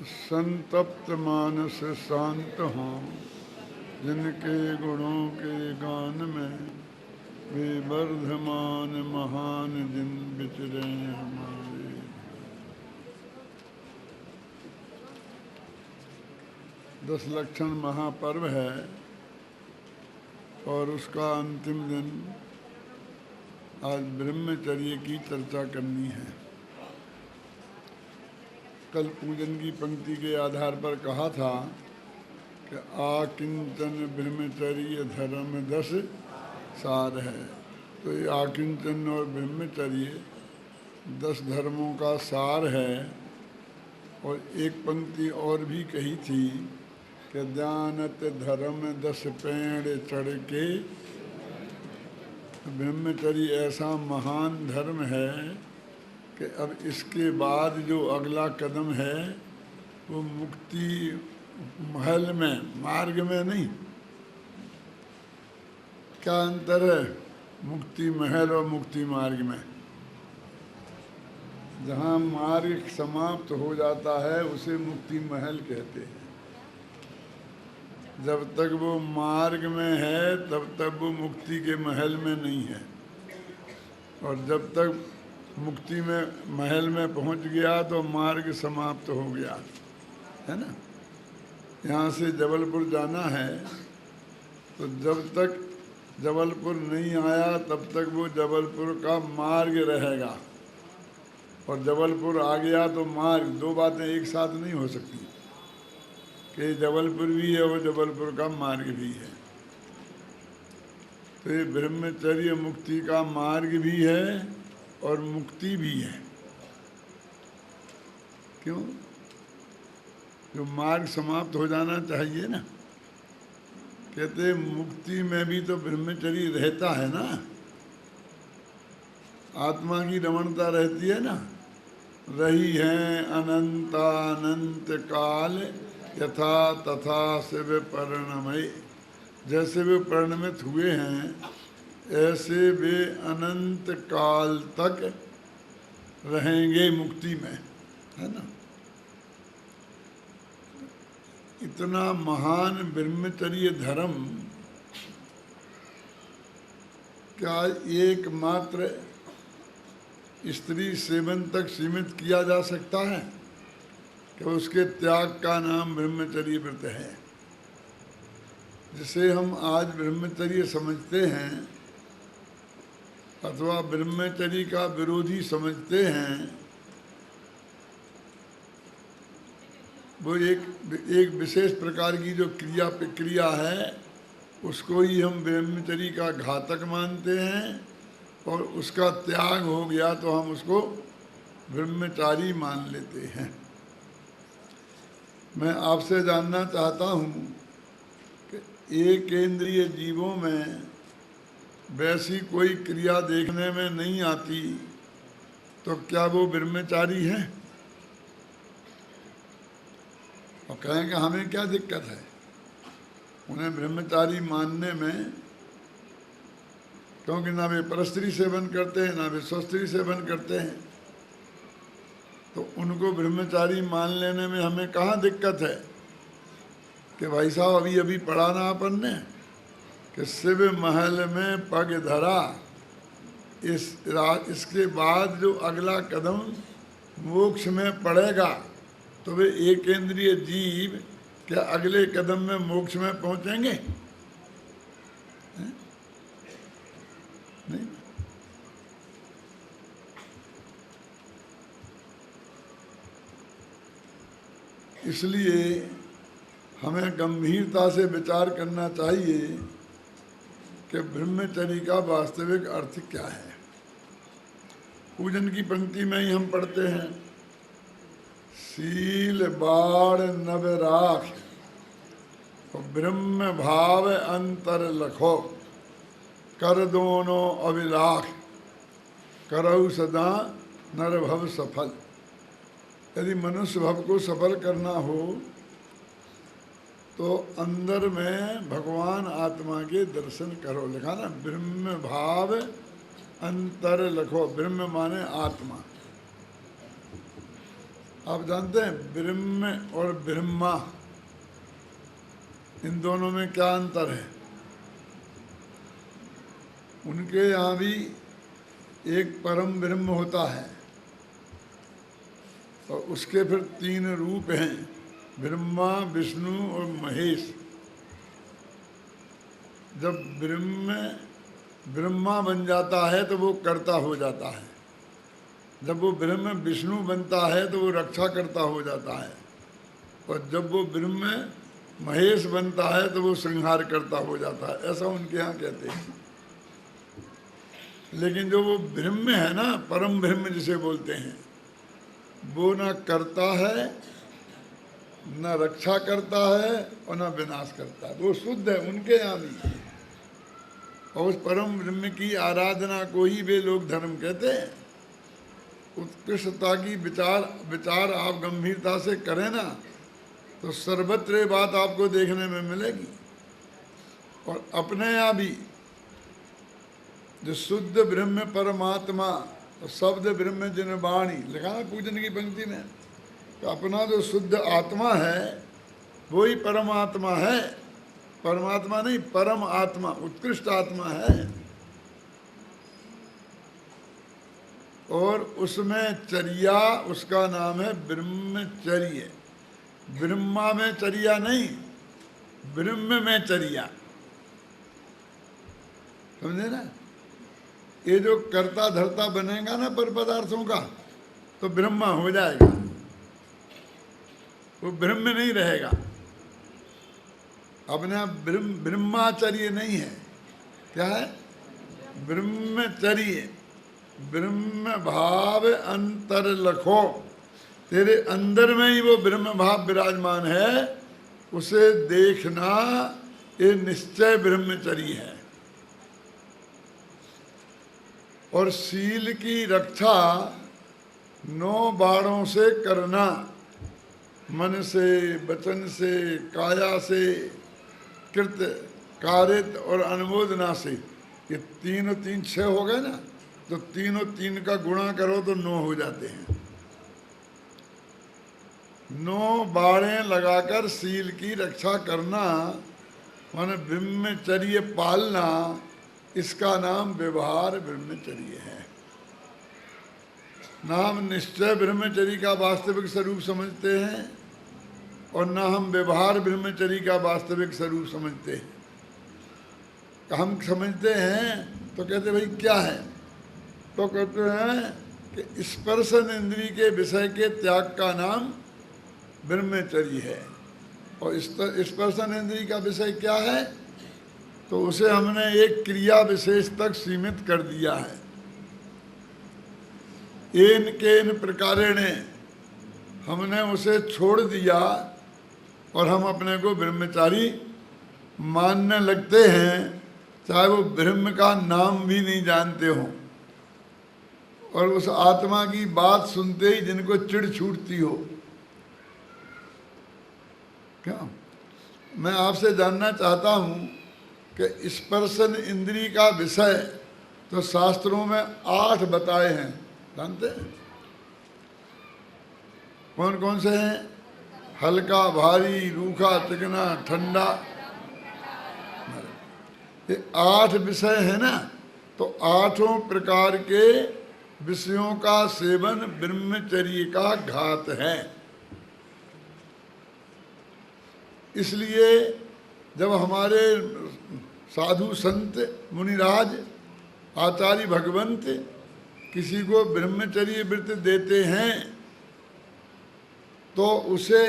संतप्त मानस शांत हों, जिनके गुणों के गान में वे वर्धमान महान जिन विचरे हमारे। दस लक्षण महापर्व है और उसका अंतिम दिन आज ब्रह्मचर्य की चर्चा करनी है। कल पूजन की पंक्ति के आधार पर कहा था कि आकिंचन ब्रह्मचर्य धर्म 10 सार है। तो ये आकिंचन और ब्रह्मचर्य 10 धर्मों का सार है। और एक पंक्ति और भी कही थी कि ज्ञानत धर्म 10 पेड़ चढ़ के। ब्रह्मचर्य ऐसा महान धर्म है कि अब इसके बाद जो अगला कदम है वो मुक्ति महल में, मार्ग में नहीं। क्या अंतर है मुक्ति महल और मुक्ति मार्ग में? जहाँ मार्ग समाप्त हो जाता है उसे मुक्ति महल कहते हैं। जब तक वो मार्ग में है तब तक वो मुक्ति के महल में नहीं है। और जब तक मुक्ति में महल में पहुंच गया तो मार्ग समाप्त हो गया, है ना। यहाँ से जबलपुर जाना है तो जब तक जबलपुर नहीं आया तब तक वो जबलपुर का मार्ग रहेगा, और जबलपुर आ गया तो मार्ग। दो बातें एक साथ नहीं हो सकती कि जबलपुर भी है और जबलपुर का मार्ग भी है। तो ये ब्रह्मचर्य मुक्ति का मार्ग भी है और मुक्ति भी है। क्यों? जो मार्ग समाप्त हो जाना चाहिए ना। कहते मुक्ति में भी तो ब्रह्मचर्य रहता है ना, आत्मा की रमणता रहती है ना। रही है अनंतानंत काल यथा तथा शिव परिणमय। जैसे वे परिणमित हुए हैं ऐसे वे अनंत काल तक रहेंगे मुक्ति में, है ना। इतना महान ब्रह्मचर्य धर्म क्या एकमात्र स्त्री सेवन तक सीमित किया जा सकता है कि उसके त्याग का नाम ब्रह्मचर्य व्रत है। जिसे हम आज ब्रह्मचर्य समझते हैं अथवा ब्रह्मचर्य का विरोधी समझते हैं, वो एक विशेष प्रकार की जो क्रिया प्रक्रिया है उसको ही हम ब्रह्मचर्य का घातक मानते हैं, और उसका त्याग हो गया तो हम उसको ब्रह्मचारी मान लेते हैं। मैं आपसे जानना चाहता हूँ कि एक इंद्रिय जीवों में वैसी कोई क्रिया देखने में नहीं आती तो क्या वो ब्रह्मचारी है? और कहेंगे हमें क्या दिक्कत है उन्हें ब्रह्मचारी मानने में, क्योंकि ना वे परस्त्री सेवन करते हैं ना वे स्वस्त्री सेवन करते हैं। तो उनको ब्रह्मचारी मान लेने में हमें कहाँ दिक्कत है? कि भाई साहब अभी अभी पढ़ा ना अपन ने कि शिव महल में पग धरा, इसके बाद जो अगला कदम मोक्ष में पड़ेगा तो वे एक इंद्रिय जीव क्या अगले कदम में मोक्ष में पहुंचेंगे? नहीं। इसलिए हमें गंभीरता से विचार करना चाहिए कि ब्रह्मचर्य का वास्तविक अर्थ क्या है। पूजन की पंक्ति में ही हम पढ़ते हैं, शील बाण नव राख ब्रह्म भाव अंतर लखो, कर दोनों अभिलाख करऊ सदा नर भव सफल। यदि मनुष्य भव को सफल करना हो तो अंदर में भगवान आत्मा के दर्शन करो। लिखा ना, ब्रह्म भाव अंतर लखो। ब्रह्म माने आत्मा, आप जानते हैं ब्रह्म और ब्रह्मा, इन दोनों में क्या अंतर है? उनके यहाँ भी एक परम ब्रह्म होता है और उसके फिर 3 रूप हैं, ब्रह्मा, विष्णु और महेश। जब ब्रह्मा बन जाता है तो वो कर्ता हो जाता है, जब वो ब्रह्म विष्णु बनता है तो वो रक्षा करता हो जाता है, और जब वो ब्रह्म महेश बनता है तो वो संहार करता हो जाता है। ऐसा उनके यहाँ कहते हैं। लेकिन जो वो ब्रह्म है ना, परम ब्रह्म जिसे बोलते हैं, वो ना करता है, न रक्षा करता है और न विनाश करता है, वो शुद्ध है उनके यहाँ भी। और उस परम ब्रह्म की आराधना को ही वे लोग धर्म कहते हैं। उत्कृष्टता की विचार आप गंभीरता से करें ना तो सर्वत्र ये बात आपको देखने में मिलेगी। और अपने यहाँ भी जो शुद्ध ब्रह्म परमात्मा, तो शब्द ब्रह्म जिन वाणी लिखा है पूजन की पंक्ति में, तो अपना जो शुद्ध आत्मा है वो ही परमात्मा है। परमात्मा नहीं, परम आत्मा, उत्कृष्ट आत्मा है। और उसमें चर्या, उसका नाम है ब्रह्मचर्य। ब्रह्मा में चर्या नहीं, ब्रह्म में चर्या, समझे ना? ये जो कर्ता धर्ता बनेगा ना पर पदार्थों का, तो ब्रह्मा हो जाएगा, वो ब्रह्म नहीं रहेगा। अपने ब्रह्माचर्य नहीं है, क्या है? ब्रह्मचर्य। ब्रह्म भाव अंतर लखो, तेरे अंदर में ही वो ब्रह्म भाव विराजमान है, उसे देखना ये निश्चय ब्रह्मचर्य है। और शील की रक्षा 9 बाणों से करना, मन से, वचन से, काया से, कृत, कारित और अनुमोदना से। ये 3 और 3 6 हो गए ना, तो 3 और 3 का गुणा करो तो 9 हो जाते हैं। 9 बाणें लगाकर शील की रक्षा करना माने ब्रह्मचर्य पालना, इसका नाम व्यवहार ब्रह्मचर्य है। ना हम निश्चय ब्रह्मचर्य का वास्तविक स्वरूप समझते हैं और ना हम व्यवहार ब्रह्मचर्य का वास्तविक स्वरूप समझते हैं। हम समझते हैं तो कहते भाई क्या है, तो कहते हैं कि स्पर्शन इंद्रिय के विषय के त्याग का नाम ब्रह्मचर्य है। और स्पर्शन इंद्रिय का विषय क्या है, तो उसे हमने एक क्रिया विशेष तक सीमित कर दिया है। एन केन प्रकारेण हमने उसे छोड़ दिया और हम अपने को ब्रह्मचारी मानने लगते हैं, चाहे वो ब्रह्म का नाम भी नहीं जानते हों। और उस आत्मा की बात सुनते ही जिनको चिढ़ छूटती हो। क्या मैं आपसे जानना चाहता हूँ कि स्पर्शन इंद्रिय का विषय तो शास्त्रों में 8 बताए हैं, जानते हैं? कौन कौन से हैं? हल्का, भारी, रूखा, चिकना, ठंडा, ये 8 विषय है ना। तो 8 प्रकार के विषयों का सेवन ब्रह्मचर्य का घात है। इसलिए जब हमारे साधु संत मुनिराज आचार्य भगवंत किसी को ब्रह्मचर्य व्रत देते हैं तो उसे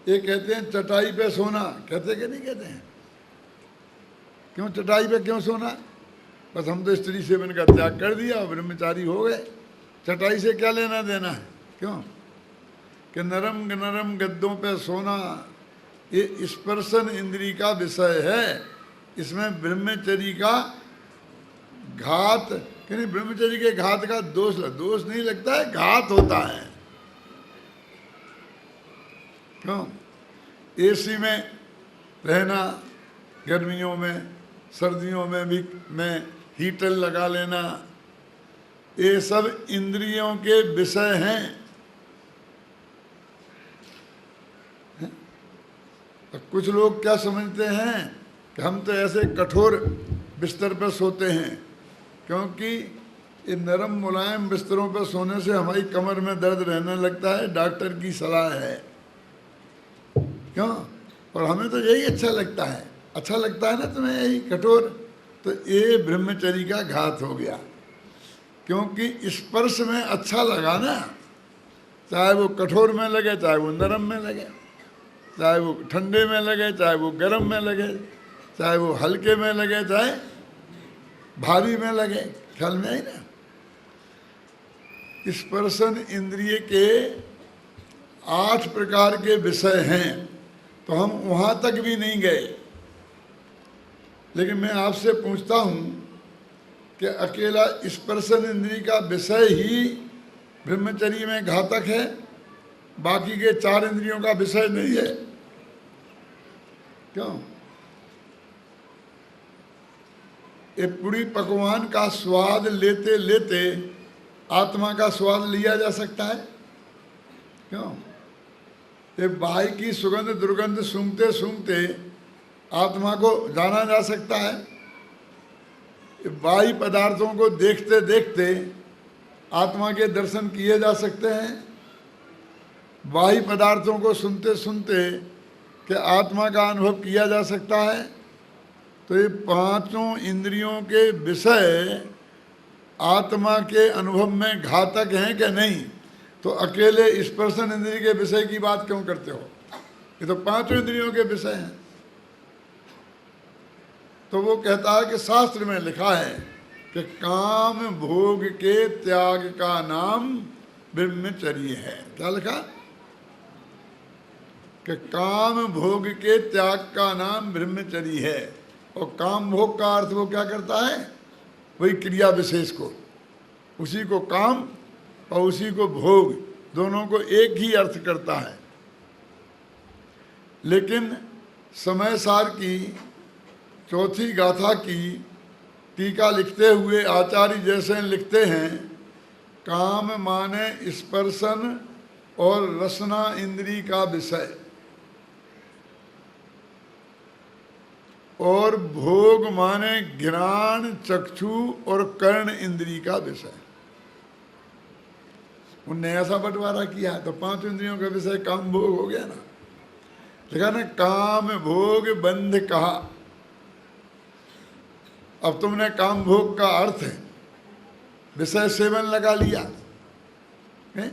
ये कहते हैं चटाई पे सोना। कहते कि नहीं कहते हैं? क्यों चटाई पे क्यों सोना? बस हम तो स्त्री सेवन का त्याग कर दिया और ब्रह्मचारी हो गए, चटाई से क्या लेना देना है? क्यों कि नरम गद्दों पे सोना ये स्पर्शन इंद्रिय का विषय है। इसमें ब्रह्मचर्य का घात, कि नहीं, ब्रह्मचर्य के घात का दोष नहीं लगता है, घात होता है। क्यों? एसी में रहना, गर्मियों में, सर्दियों में भी हीटर लगा लेना, ये सब इंद्रियों के विषय हैं। तो कुछ लोग क्या समझते हैं कि हम तो ऐसे कठोर बिस्तर पर सोते हैं, क्योंकि ये नरम मुलायम बिस्तरों पर सोने से हमारी कमर में दर्द रहने लगता है, डॉक्टर की सलाह है। क्यों? और हमें तो यही अच्छा लगता है। अच्छा लगता है ना तुम्हें यही कठोर? तो ये ब्रह्मचर्य का घात हो गया, क्योंकि स्पर्श में अच्छा लगा ना, चाहे वो कठोर में लगे, चाहे वो नरम में लगे, चाहे वो ठंडे में लगे, चाहे वो गर्म में लगे, चाहे वो हल्के में लगे, चाहे भारी में लगे। ख्याल में आई ना? स्पर्शन इंद्रिय के 8 प्रकार के विषय हैं, तो हम वहाँ तक भी नहीं गए। लेकिन मैं आपसे पूछता हूँ कि अकेला स्पर्शन इंद्रिय का विषय ही ब्रह्मचर्य में घातक है, बाकी के 4 इंद्रियों का विषय नहीं है? क्यों? ये पूरी पकवान का स्वाद लेते लेते आत्मा का स्वाद लिया जा सकता है? क्यों? ये बाहर की सुगंध दुर्गंध सूंघते सूंघते आत्मा को जाना जा सकता है? बाह्य पदार्थों को देखते देखते आत्मा के दर्शन किए जा सकते हैं? बाह्य पदार्थों को सुनते सुनते कि आत्मा का अनुभव किया जा सकता है? तो ये 5 इंद्रियों के विषय आत्मा के अनुभव में घातक हैं कि नहीं? तो अकेले स्पर्शन इंद्रिय के विषय की बात क्यों करते हो? ये तो 5 इंद्रियों के विषय हैं। तो वो कहता है कि शास्त्र में लिखा है कि काम भोग के त्याग का नाम ब्रह्मचर्य है। क्या लिखा? कि काम भोग के त्याग का नाम ब्रह्मचर्य है। और काम भोग का अर्थ वो क्या करता है? वही क्रिया विशेष को, उसी को काम और उसी को भोग, दोनों को एक ही अर्थ करता है। लेकिन समय सार की 4थी गाथा की टीका लिखते हुए आचार्य जैसे लिखते हैं, काम माने स्पर्शन और रसना इंद्री का विषय, और भोग माने घ्राण चक्षु और कर्ण इंद्री का विषय। उनने ऐसा बंटवारा किया है, तो 5 इंद्रियों का विषय काम भोग हो गया ना। लिखा ना, काम भोग बंध कहा। अब तुमने काम भोग का अर्थ विषय सेवन लगा लिया है?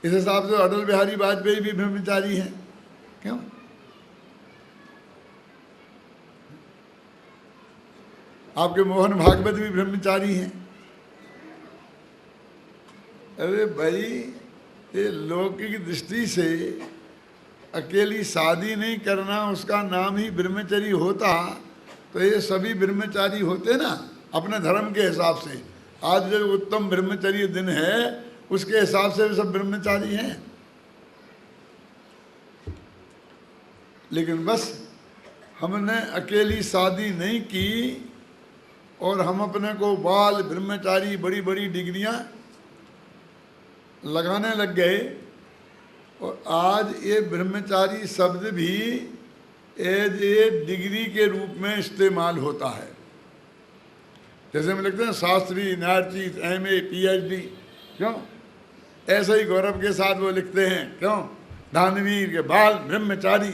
इस हिसाब से अटल बिहारी वाजपेयी भी ब्रह्मचारी हैं। क्यों? आपके मोहन भागवत भी ब्रह्मचारी हैं। अरे भाई, ये लौकिक दृष्टि से अकेली शादी नहीं करना उसका नाम ही ब्रह्मचर्य होता, तो ये सभी ब्रह्मचारी होते ना अपने धर्म के हिसाब से। आज जो उत्तम ब्रह्मचर्य दिन है उसके हिसाब से सब ब्रह्मचारी हैं। लेकिन बस हमने अकेली शादी नहीं की और हम अपने को बाल ब्रह्मचारी बड़ी बड़ी डिग्रियां लगाने लग गए। और आज ये ब्रह्मचारी शब्द भी एज ए डिग्री के रूप में इस्तेमाल होता है। जैसे हम लिखते हैं शास्त्री, न्यायाधीश, MA, PhD। क्यों? ऐसे ही गौरव के साथ वो लिखते हैं। क्यों? दानवीर के बाल ब्रह्मचारी।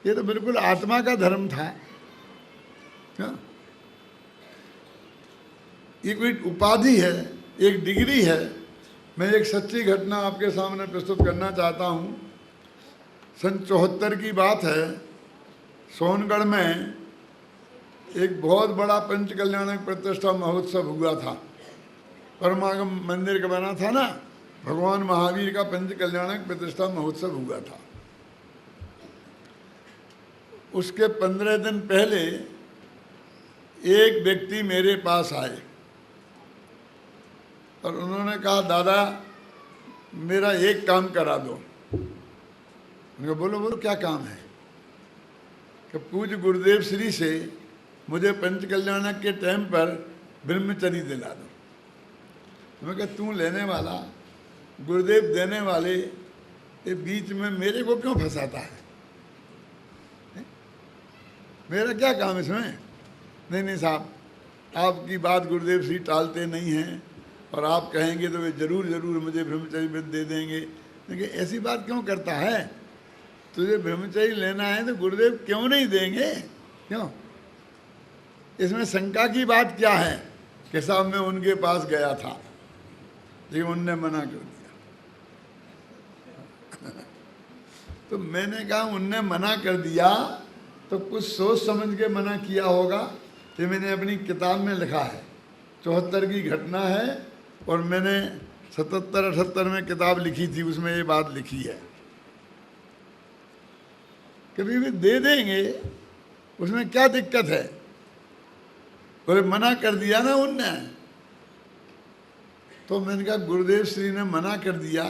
ये तो बिल्कुल आत्मा का धर्म था। क्या? ये कोई उपाधि है, एक डिग्री है। मैं एक सच्ची घटना आपके सामने प्रस्तुत करना चाहता हूँ। सन 74 की बात है। सोनगढ़ में एक बहुत बड़ा पंच कल्याणक प्रतिष्ठा महोत्सव हुआ था। परमागम मंदिर का बना था ना, भगवान महावीर का पंच कल्याणक प्रतिष्ठा महोत्सव हुआ था। उसके 15 दिन पहले एक व्यक्ति मेरे पास आए और उन्होंने कहा, दादा मेरा एक काम करा दो। उन्होंने बोलो बोलो क्या काम है? कि पूज्य गुरुदेव श्री से मुझे पंच कल्याणक के टाइम पर ब्रह्मचर्य दिला दो। मैं कहा, तू लेने वाला, गुरुदेव देने वाले, ये बीच में मेरे को क्यों फंसाता है? मेरा क्या काम इसमें? नहीं नहीं साहब, आपकी बात गुरुदेव श्री टालते नहीं हैं, और आप कहेंगे तो वे जरूर जरूर मुझे ब्रह्मचर्य व्रत दे देंगे। लेकिन ऐसी बात क्यों करता है? तुझे ब्रह्मचर्य लेना है तो गुरुदेव क्यों नहीं देंगे? क्यों? इसमें शंका की बात क्या है कि साहब मैं उनके पास गया था लेकिन उनने मना कर दिया। तो मैंने कहा उनने मना कर दिया तो कुछ सोच समझ के मना किया होगा। ये मैंने अपनी किताब में लिखा है, 74 की घटना है, और मैंने 77-78 में किताब लिखी थी, उसमें ये बात लिखी है। कभी भी दे देंगे, उसमें क्या दिक्कत है? बोले मना कर दिया ना उनने। तो मैंने कहा गुरुदेव श्री ने मना कर दिया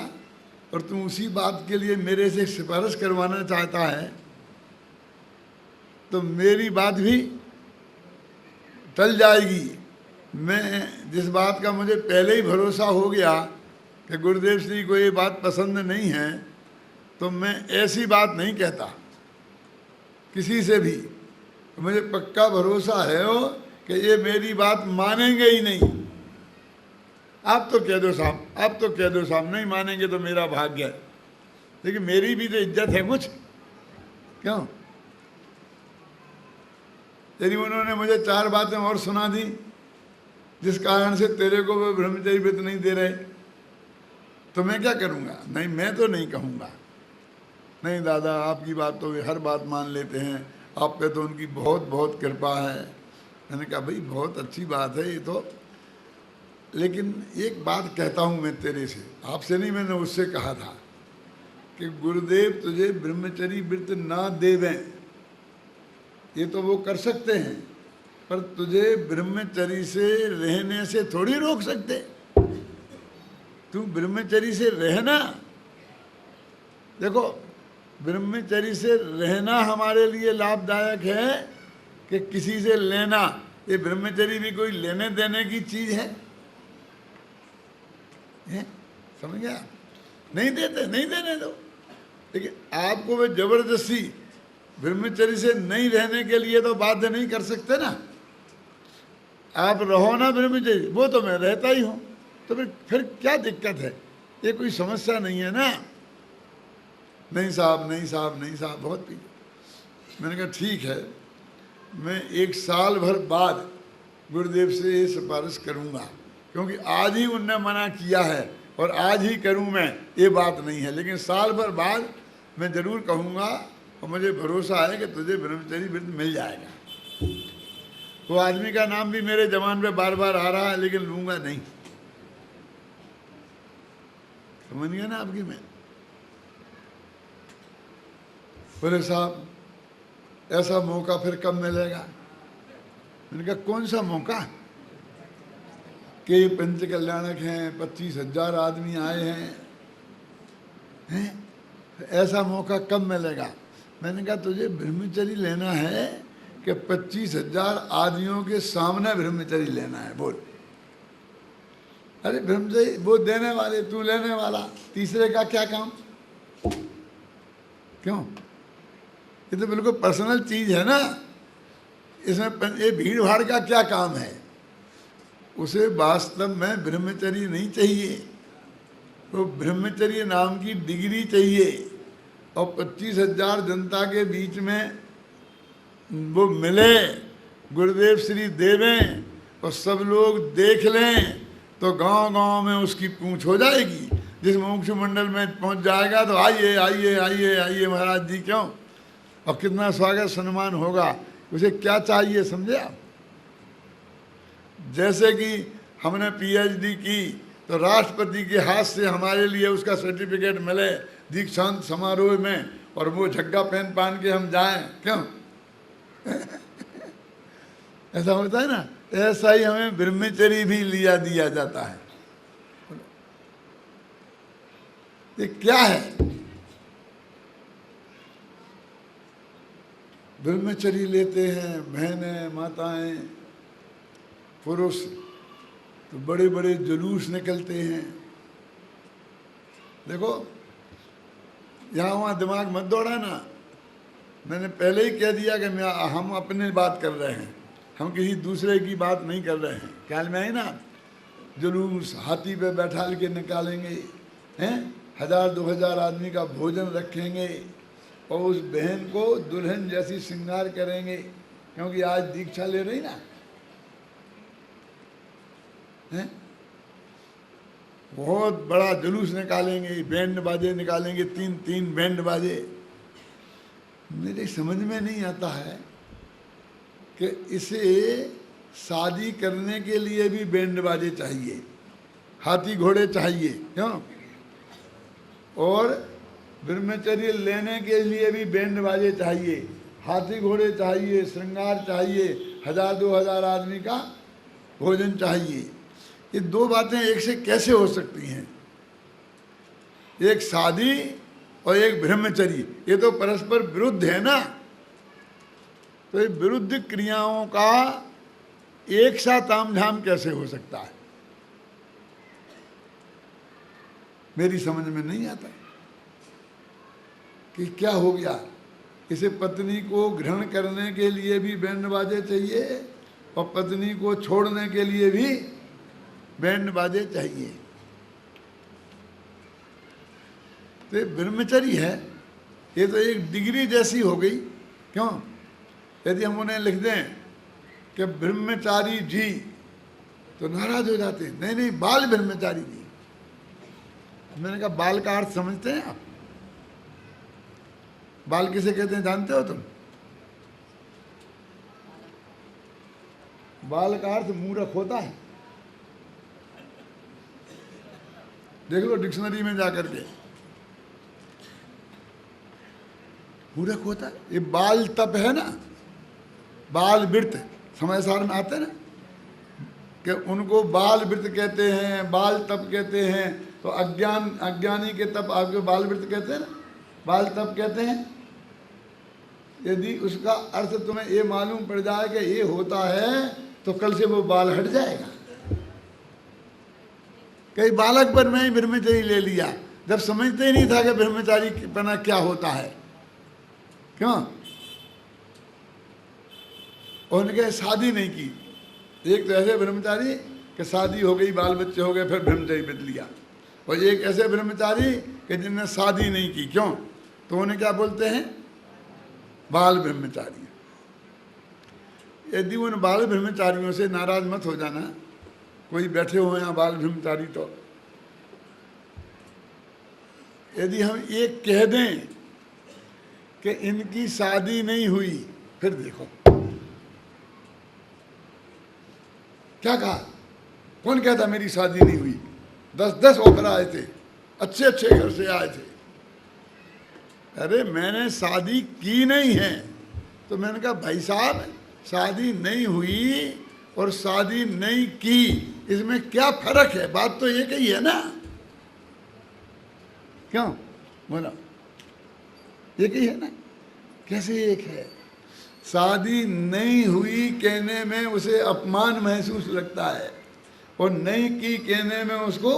और तुम उसी बात के लिए मेरे से सिफारिश करवाना चाहता है, तो मेरी बात भी टल जाएगी। मैं जिस बात का मुझे पहले ही भरोसा हो गया कि गुरुदेव श्री को ये बात पसंद नहीं है, तो मैं ऐसी बात नहीं कहता किसी से भी। मुझे पक्का भरोसा है वो कि ये मेरी बात मानेंगे ही नहीं। आप तो कह दो साहब, आप तो कह दो साहब, नहीं मानेंगे तो मेरा भाग्य है, लेकिन मेरी भी तो इज्जत है कुछ। क्यों? यदि उन्होंने मुझे 4 बातें और सुना दी जिस कारण से तेरे को वो ब्रह्मचर्य व्रत नहीं दे रहे, तो मैं क्या करूँगा? नहीं, मैं तो नहीं कहूँगा नहीं दादा आपकी बात तो वे हर बात मान लेते हैं, आप पे तो उनकी बहुत बहुत कृपा है। मैंने कहा भाई बहुत अच्छी बात है ये तो, लेकिन एक बात कहता हूँ मैं तेरे से, आपसे नहीं, मैंने उससे कहा था कि गुरुदेव तुझे ब्रह्मचर्य व्रत ना देवें, ये तो वो कर सकते हैं, पर तुझे ब्रह्मचर्य से रहने से थोड़ी रोक सकते। तू ब्रह्मचर्य से रहना, देखो ब्रह्मचर्य से रहना हमारे लिए लाभदायक है कि किसी से लेना। ये ब्रह्मचर्य भी कोई लेने देने की चीज है? समझ गया? नहीं देते, नहीं देने दो, लेकिन आपको वे जबरदस्ती ब्रह्मचर्य से नहीं रहने के लिए तो बाध्य नहीं कर सकते ना। आप रहो ना ब्रह्मचर्य, वो तो मैं रहता ही हूँ, तो फिर क्या दिक्कत है? ये कोई समस्या नहीं है ना। नहीं साहब, नहीं साहब, नहीं साहब, बहुत पी। मैंने कहा ठीक है, मैं 1 साल भर बाद गुरुदेव से ये सिफारिश करूँगा, क्योंकि आज ही उनने मना किया है और आज ही करूँ मैं, ये बात नहीं है। लेकिन साल भर बाद मैं ज़रूर कहूँगा, और मुझे भरोसा है कि तुझे ब्रह्मचर्य व्रत मिल जाएगा। वो आदमी का नाम भी मेरे जबान पे बार बार आ रहा है, लेकिन लूँगा नहीं। समझ गया ना आपकी? मैं बोले साहब ऐसा मौका फिर कब मिलेगा? मैंने कहा कौन सा मौका? कि पंच कल्याणक हैं, 25,000 आदमी आए हैं, ऐसा मौका कब मिलेगा? मैंने कहा तुझे ब्रह्मचर्य लेना है कि 25,000 आदमियों के सामने ब्रह्मचर्य लेना है? बोल। अरे ब्रह्मचर्य वो देने वाले, तू लेने वाला, तीसरे का क्या काम? क्यों? ये तो बिल्कुल पर्सनल चीज है ना, इसमें ये भीड़ भाड़ का क्या काम है? उसे वास्तव में ब्रह्मचर्य नहीं चाहिए, तो ब्रह्मचर्य नाम की डिग्री चाहिए, और 25,000 जनता के बीच में वो मिले, गुरुदेव श्री देवें और सब लोग देख लें, तो गांव-गांव में उसकी पूंछ हो जाएगी। जिस मोक्ष मंडल में पहुंच जाएगा तो आइए आइए आइए आइए महाराज जी, क्यों? और कितना स्वागत सम्मान होगा। उसे क्या चाहिए समझे आप? जैसे कि हमने PhD की तो राष्ट्रपति के हाथ से हमारे लिए उसका सर्टिफिकेट मिले दीक्षांत समारोह में, और वो झग्गा पहन के हम जाएं, क्यों? ऐसा होता है ना, ऐसा ही हमें ब्रह्मचर्य भी लिया दिया जाता है। ये क्या है? ब्रह्मचर्य लेते हैं बहनें, माताएं, पुरुष, तो बड़े बड़े जुलूस निकलते हैं। देखो यहाँ वहाँ दिमाग मत दौड़ाना। मैंने पहले ही कह दिया कि हम अपने बात कर रहे हैं, हम किसी दूसरे की बात नहीं कर रहे हैं। ख्याल में आई ना? जुलूस हाथी पे बैठा के निकालेंगे हैं, 1000-2000 आदमी का भोजन रखेंगे और उस बहन को दुल्हन जैसी श्रृंगार करेंगे, क्योंकि आज दीक्षा ले रही ना हैं। बहुत बड़ा जुलूस निकालेंगे, बैंड बाजे निकालेंगे, 3-3 बैंड बाजे। मेरे समझ में नहीं आता है कि इसे शादी करने के लिए भी बैंड बाजे चाहिए, हाथी घोड़े चाहिए, क्यों? और ब्रह्मचर्य लेने के लिए भी बैंड बाजे चाहिए, हाथी घोड़े चाहिए, श्रृंगार चाहिए, 1000-2000 आदमी का भोजन चाहिए। ये दो बातें एक से कैसे हो सकती हैं? एक शादी और एक ब्रह्मचर्य, ये तो परस्पर विरुद्ध है ना। तो ये विरुद्ध क्रियाओं का एक साथ तामझाम कैसे हो सकता है? मेरी समझ में नहीं आता कि क्या हो गया। इसे पत्नी को ग्रहण करने के लिए भी बैंड बाजे चाहिए और पत्नी को छोड़ने के लिए भी बैंड बाजे चाहिए। तो ये ब्रह्मचर्य है, ये तो एक डिग्री जैसी हो गई, क्यों? यदि हम उन्हें लिख दें कि ब्रह्मचारी जी, तो नाराज हो जाते हैं। नहीं नहीं, बाल ब्रह्मचारी जी। मैंने कहा बाल का अर्थ समझते हैं आप? बाल किसे कहते हैं जानते हो तुम? बाल का अर्थ मूर्ख होता है। देख लो डिक्शनरी में जाकर के, मूर्ख होता है। ये बाल तप है ना, बाल वृत्त समय सार में आते हैं ना, कि उनको बाल वृत्त कहते हैं, बाल तप कहते हैं। तो अज्ञानी के तप आपके बाल वृत्त कहते हैं ना, बाल तप कहते हैं। यदि उसका अर्थ तुम्हें ये मालूम पड़ जाए कि ये होता है, तो कल से वो बाल हट जाएगा। कई बालक पर मैं ही ब्रह्मचारी ले लिया, जब समझते ही नहीं था कि ब्रह्मचारी पना क्या होता है, क्यों? और उनके शादी नहीं की। एक तो ऐसे ब्रह्मचारी कि शादी हो गई, बाल बच्चे हो गए, फिर ब्रह्मचारी बदल लिया। और एक ऐसे ब्रह्मचारी कि जिनने शादी नहीं की, क्यों? तो उन्हें क्या बोलते हैं? बाल ब्रह्मचारी। यदि उन बाल ब्रह्मचारियों से नाराज मत हो जाना, कोई बैठे हुए हैं बाल ब्रह्मचारी, तो यदि हम एक कह दें कि इनकी शादी नहीं हुई, फिर देखो क्या कहा। कौन कहता मेरी शादी नहीं हुई? 10-10 ऑफर आए थे, अच्छे अच्छे घर से आए थे। अरे मैंने शादी की नहीं है। तो मैंने कहा भाई साहब, शादी नहीं हुई और शादी नहीं की, इसमें क्या फर्क है? बात तो एक ही है ना, क्यों? बोला एक ही है ना। कैसे एक है? शादी नहीं हुई कहने में उसे अपमान महसूस लगता है, और नहीं की कहने में उसको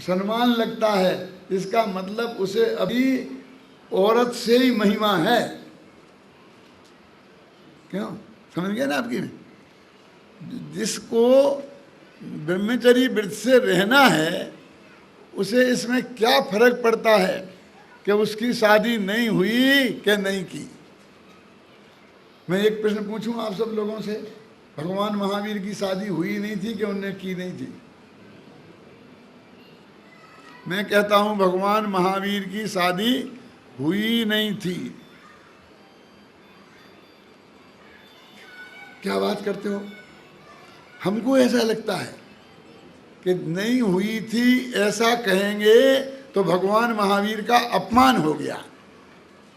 सम्मान लगता है। इसका मतलब उसे अभी औरत से ही महिमा है, क्यों? समझ गए ना आपकी? जिसको ब्रह्मचर्य व्रत से रहना है, उसे इसमें क्या फर्क पड़ता है कि उसकी शादी नहीं हुई कि नहीं की। मैं एक प्रश्न पूछूं आप सब लोगों से, भगवान महावीर की शादी हुई नहीं थी कि उनने की नहीं थी? मैं कहता हूं भगवान महावीर की शादी हुई नहीं थी। क्या बात करते हो? हमको ऐसा लगता है कि नहीं हुई थी, ऐसा कहेंगे तो भगवान महावीर का अपमान हो गया।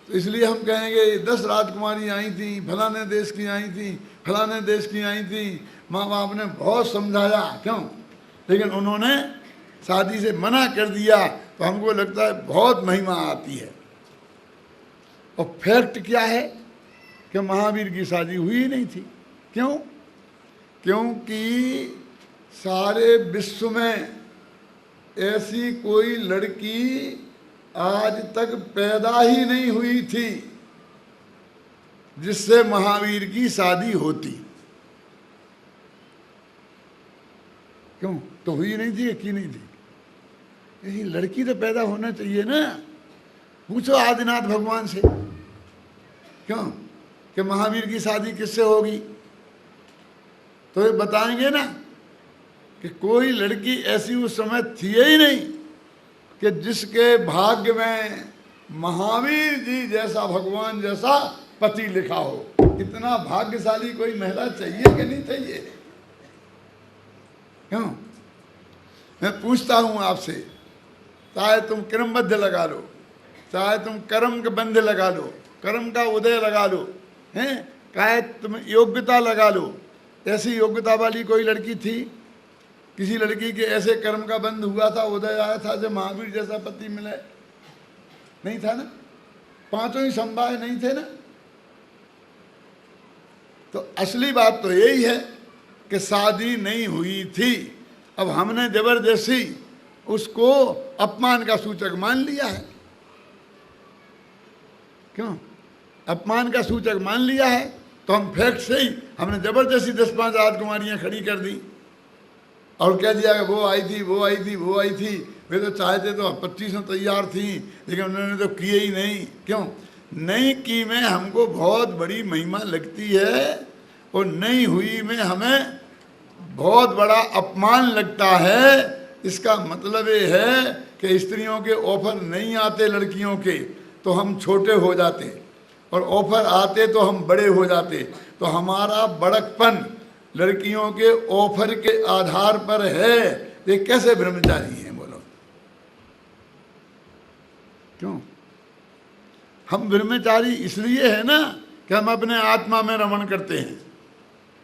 तो इसलिए हम कहेंगे 10 राजकुमारी आई थी, फलाने देश की आई थी, फलाने देश की आई थी, माँ बाप ने बहुत समझाया, क्यों? लेकिन उन्होंने शादी से मना कर दिया। तो हमको लगता है बहुत महिमा आती है। और फैक्ट क्या है कि महावीर की शादी हुई नहीं थी। क्यों? क्योंकि सारे विश्व में ऐसी कोई लड़की आज तक पैदा ही नहीं हुई थी जिससे महावीर की शादी होती। क्यों? तो हुई नहीं थी कि नहीं थी? यही लड़की तो पैदा होना चाहिए ना। पूछो आदिनाथ भगवान से, क्यों कि महावीर की शादी किससे होगी, तो ये बताएंगे ना कि कोई लड़की ऐसी उस समय थी ही नहीं कि जिसके भाग्य में महावीर जी जैसा, भगवान जैसा पति लिखा हो। इतना भाग्यशाली कोई महिला चाहिए कि नहीं चाहिए? क्यों? मैं पूछता हूं आपसे, चाहे तुम क्रमबद्ध लगा लो, चाहे तुम कर्म के बंध लगा लो, कर्म का उदय लगा लो, हैं, चाहे तुम योग्यता लगा लो, ऐसी योग्यता वाली कोई लड़की थी? किसी लड़की के ऐसे कर्म का बंध हुआ था, उदय आया था जब महावीर जैसा पति मिले? नहीं था ना। पांचों ही संभाए नहीं थे ना। तो असली बात तो यही है कि शादी नहीं हुई थी। अब हमने जबरदस्ती उसको अपमान का सूचक मान लिया है। क्यों? अपमान का सूचक मान लिया है तो हम फैक्ट से ही हमने जबरदस्ती 10-5 राजकुमारियां खड़ी कर दी और कह दिया कि वो आई थी, वो आई थी, वो आई थी। वे तो चाहते तो 25 तैयार थी, लेकिन उन्होंने तो किए ही नहीं। क्यों? नहीं की में हमको बहुत बड़ी महिमा लगती है और नहीं हुई में हमें बहुत बड़ा अपमान लगता है। इसका मतलब ये है कि स्त्रियों के ऑफर नहीं आते लड़कियों के तो हम छोटे हो जाते, और ऑफर आते तो हम बड़े हो जाते। तो हमारा बड़कपन लड़कियों के ऑफर के आधार पर है। ये कैसे ब्रह्मचारी हैं बोलो? क्यों? हम ब्रह्मचारी इसलिए है ना कि हम अपने आत्मा में रमण करते हैं।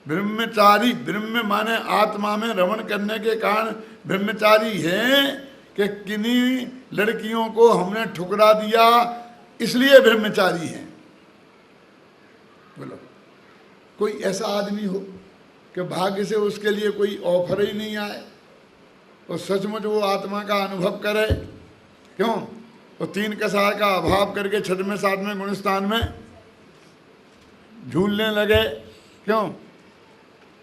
ब्रह्मचारी, ब्रह्म माने आत्मा में रमण करने के कारण ब्रह्मचारी हैं कि किन्हीं लड़कियों को हमने ठुकरा दिया, इसलिए ब्रह्मचारी हैं। बोलो, कोई ऐसा आदमी हो कि भाग्य से उसके लिए कोई ऑफर ही नहीं आए और सचमुच वो आत्मा का अनुभव करे? क्यों? वो 3 कसार का अभाव करके 6वें 7वें गुणस्थान में झूलने लगे। क्यों?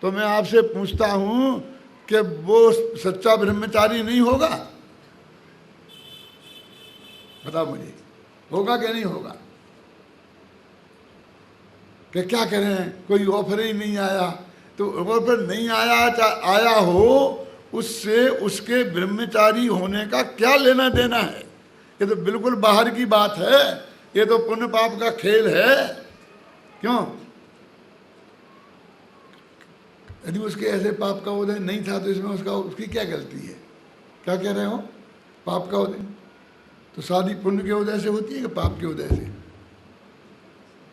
तो मैं आपसे पूछता हूं कि वो सच्चा ब्रह्मचारी नहीं होगा? बताओ मुझे, होगा कि नहीं होगा? कि क्या करें, कोई ऑफर ही नहीं आया। तो ऑफर नहीं आया, चाहे आया हो, उससे उसके ब्रह्मचारी होने का क्या लेना देना है? ये तो बिल्कुल बाहर की बात है। ये तो पुण्य पाप का खेल है। क्यों? यदि उसके ऐसे पाप का उदय नहीं था तो इसमें उसकी क्या गलती है? क्या कह रहे हो? पाप का उदय तो शादी पुण्य के उदय से होती है कि पाप के उदय से?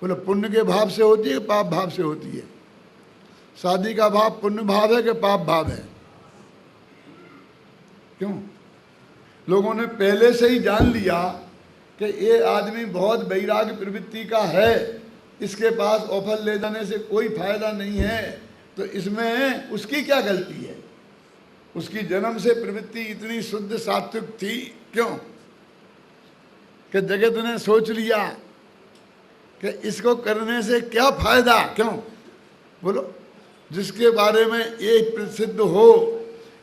बोलो, पुण्य के भाव से होती है कि पाप भाव से होती है? शादी का भाव पुण्य भाव है कि पाप भाव है? क्यों? लोगों ने पहले से ही जान लिया कि ये आदमी बहुत वैराग्य प्रवृत्ति का है, इसके पास ऑफर ले जाने से कोई फायदा नहीं है, तो इसमें उसकी क्या गलती है? उसकी जन्म से प्रवृत्ति इतनी शुद्ध सात्विक थी। क्यों? कि जगत ने सोच लिया कि इसको करने से क्या फायदा। क्यों? बोलो, जिसके बारे में ये प्रसिद्ध हो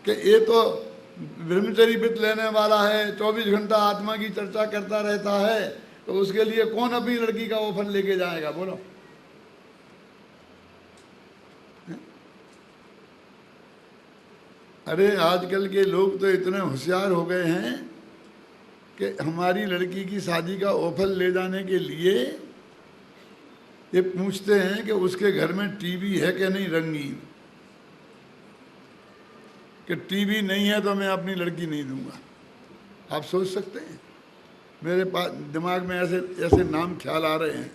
कि ये तो ब्रह्मचर्य व्रत लेने वाला है, 24 घंटा आत्मा की चर्चा करता रहता है, तो उसके लिए कौन अपनी लड़की का ऑफर लेके जाएगा? बोलो। अरे आजकल के लोग तो इतने होशियार हो गए हैं कि हमारी लड़की की शादी का ऑफर ले जाने के लिए ये पूछते हैं कि उसके घर में टीवी है कि नहीं रंगीन। कि टीवी नहीं है तो मैं अपनी लड़की नहीं दूंगा। आप सोच सकते हैं? मेरे पास दिमाग में ऐसे ऐसे नाम ख्याल आ रहे हैं।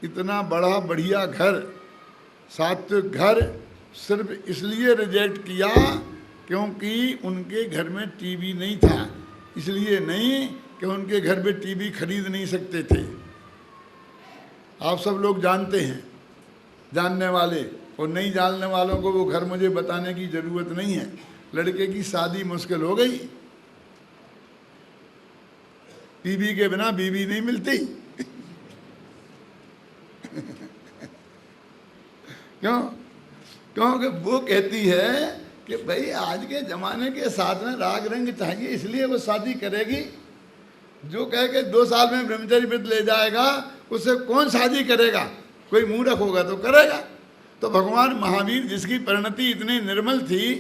इतना बड़ा बढ़िया घर, सात्विक घर, सिर्फ इसलिए रिजेक्ट किया क्योंकि उनके घर में टीवी नहीं था। इसलिए नहीं कि उनके घर में टीवी खरीद नहीं सकते थे। आप सब लोग जानते हैं, जानने वाले, और नहीं जानने वालों को वो घर मुझे बताने की ज़रूरत नहीं है। लड़के की शादी मुश्किल हो गई, पीबी के बिना बीबी नहीं मिलती। क्यों? क्योंकि वो कहती है कि भाई आज के ज़माने के साथ में राग रंग चाहिए, इसलिए वो शादी करेगी। जो कहे कि 2 साल में ब्रह्मचर्य व्रत ले जाएगा, उससे कौन शादी करेगा? कोई मूर्ख होगा तो करेगा। तो भगवान महावीर जिसकी परिणति इतनी निर्मल थी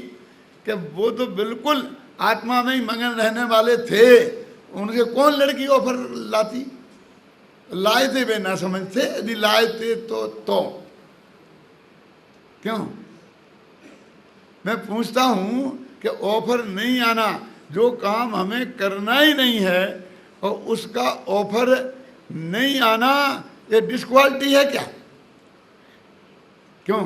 कि वो तो बिल्कुल आत्मा में ही मगन रहने वाले थे, उनसे कौन लड़की ऑफर लाती? लाए थे वे ना समझते, यदि लाए थे तो क्यों? मैं पूछता हूं कि ऑफर नहीं आना, जो काम हमें करना ही नहीं है और उसका ऑफर नहीं आना, ये डिस्क्वालिटी है क्या? क्यों?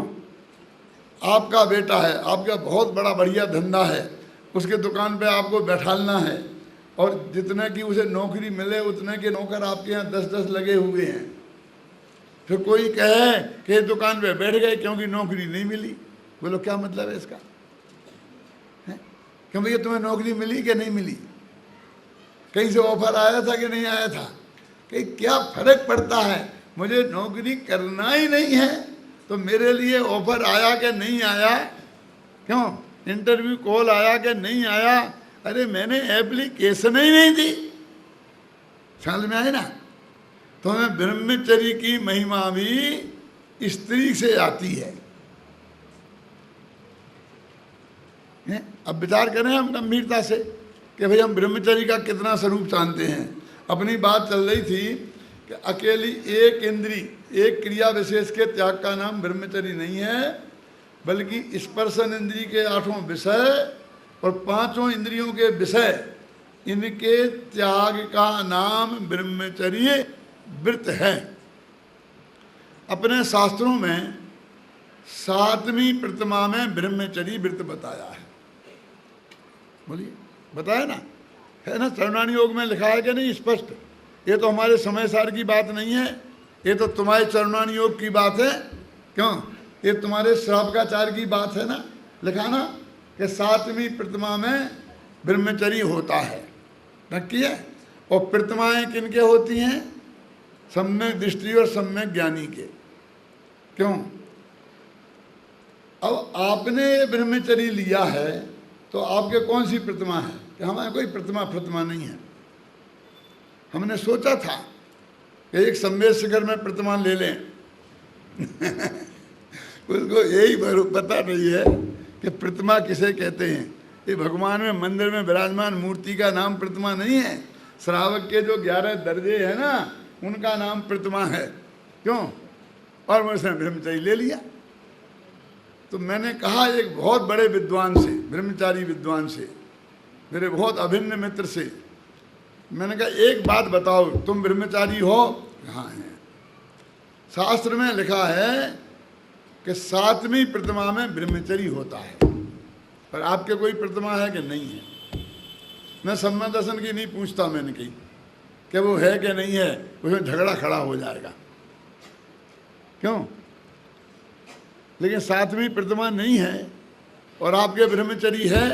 आपका बेटा है, आपका बहुत बड़ा बढ़िया धंधा है, उसके दुकान पे आपको बैठालना है और जितने की उसे नौकरी मिले उतने के नौकर आपके यहाँ 10-10 लगे हुए हैं। फिर कोई कहे कि दुकान पे बैठ गए क्योंकि नौकरी नहीं मिली। बोलो क्या मतलब है इसका? है? क्यों भैया तुम्हें नौकरी मिली कि नहीं मिली? कहीं से ऑफर आया था कि नहीं आया था? कि क्या फर्क पड़ता है? मुझे नौकरी करना ही नहीं है तो मेरे लिए ऑफर आया कि नहीं आया? क्यों? इंटरव्यू कॉल आया कि नहीं आया? अरे मैंने एप्लीकेशन ही नहीं दी। समझ में आए ना? तो हमें ब्रह्मचर्य की महिमा भी स्त्री से आती है। अब विचार करें हम गंभीरता से कि भाई हम ब्रह्मचर्य का कितना स्वरूप जानते हैं। अपनी बात चल रही थी कि अकेली एक इंद्री, एक क्रिया विशेष के त्याग का नाम ब्रह्मचर्य नहीं है, बल्कि स्पर्शन इंद्री के 8 विषय और 5 इंद्रियों के विषय, इनके त्याग का नाम ब्रह्मचर्य व्रत है। अपने शास्त्रों में 7वीं प्रतिमा में ब्रह्मचर्य व्रत बताया है। बोलिए, बताया ना? है ना? चरणानी योग में लिखा है कि नहीं स्पष्ट? ये तो हमारे समय सार की बात नहीं है, ये तो तुम्हारे चरणानी योग की बात है। क्यों? ये तुम्हारे श्रावकाचार्य की बात है ना? लिखा ना कि 7वीं प्रतिमा में ब्रह्मचर्य होता है। नक्की है। और प्रतिमाएं किनके होती हैं? सम्यक दृष्टि और सम्यक ज्ञानी के। क्यों? अब आपने ब्रह्मचर्य लिया है तो आपके कौन सी प्रतिमा है? कि हमारे कोई प्रतिमा नहीं है। हमने सोचा था कि एक संवेद शिखर में प्रतिमा ले लें। उसको यही पता नहीं है कि प्रतिमा किसे कहते हैं। ये भगवान में मंदिर में विराजमान मूर्ति का नाम प्रतिमा नहीं है। श्रावक के जो 11 दर्जे हैं ना, उनका नाम प्रतिमा है। क्यों? और उसने ब्रह्मचर्य ले लिया। तो मैंने कहा एक बहुत बड़े विद्वान से, ब्रह्मचारी विद्वान से, मेरे बहुत अभिन्न मित्र से, मैंने कहा एक बात बताओ, तुम ब्रह्मचारी हो? हाँ है। शास्त्र में लिखा है कि 7वीं प्रतिमा में ब्रह्मचर्य होता है, पर आपके कोई प्रतिमा है कि नहीं है? मैं सम्यक दर्शन की नहीं पूछता, मैंने कही कि वो है कि नहीं है, उसमें झगड़ा खड़ा हो जाएगा। क्यों? लेकिन 7वीं प्रतिमा नहीं है और आपके ब्रह्मचर्य है,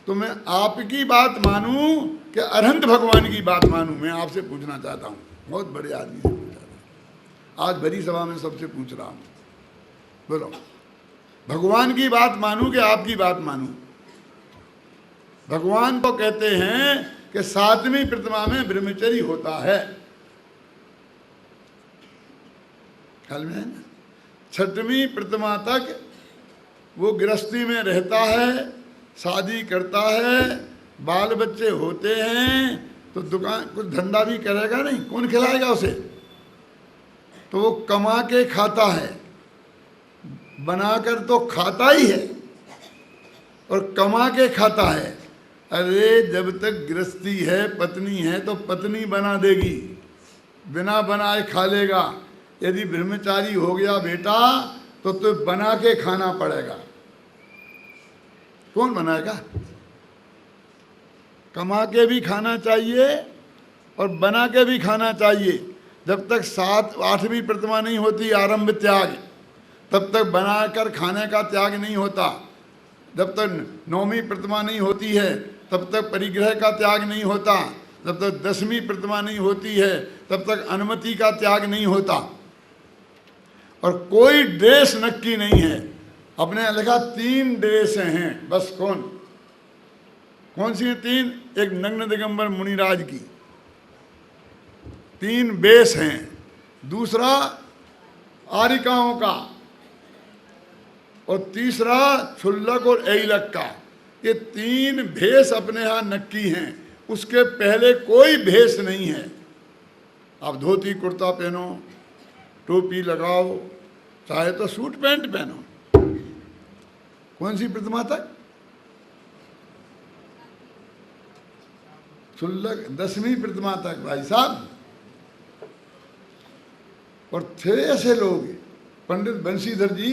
तो मैं आपकी बात मानूं कि अरहंत भगवान की बात मानूं? मैं आपसे पूछना चाहता हूं, बहुत बड़े आदमी से पूछा था, आज भरी सभा में सबसे पूछ रहा हूं। बोलो, भगवान की बात मानूं कि आपकी बात मानूं? भगवान को कहते हैं कि 7वीं प्रतिमा में ब्रह्मचर्य होता है। ख्याल में है ना? 6वीं प्रतिमा तक वो गृहस्थी में रहता है, शादी करता है, बाल बच्चे होते हैं, तो दुकान कुछ धंधा भी करेगा नहीं, कौन खिलाएगा उसे? तो वो कमा के खाता है, बनाकर तो खाता ही है और कमा के खाता है। अरे जब तक गृहस्थी है, पत्नी है, तो पत्नी बना देगी, बिना बनाए खा लेगा। यदि ब्रह्मचारी हो गया बेटा तो बना के खाना पड़ेगा। कौन बनाएगा? कमा के भी खाना चाहिए और बना के भी खाना चाहिए। जब तक 7-8वीं प्रतिमा नहीं होती आरंभ त्याग, तब तक बनाकर खाने का त्याग नहीं होता। जब तक 9वीं प्रतिमा नहीं होती है, तब तक परिग्रह का त्याग नहीं होता। जब तक 10वीं प्रतिमा नहीं होती है तब तक अनुमति का त्याग नहीं होता। और कोई ड्रेस नक्की नहीं है। अपने यहाँ लिखा 3 ड्रेस हैं बस। कौन सी हैं 3? एक नग्न दिगंबर मुनिराज की 3 बेस हैं, दूसरा आरिकाओं का, और तीसरा क्षुल्लक और ऐलक का। ये 3 भेष अपने यहाँ नक्की हैं। उसके पहले कोई भेष नहीं है। आप धोती कुर्ता पहनो, टोपी लगाओ, चाहे तो सूट पैंट पहनो। कौन सी प्रतिमा तक? क्षुल्लक 10वीं प्रतिमा तक भाई साहब। और थे ऐसे लोग, पंडित बंशीधर जी,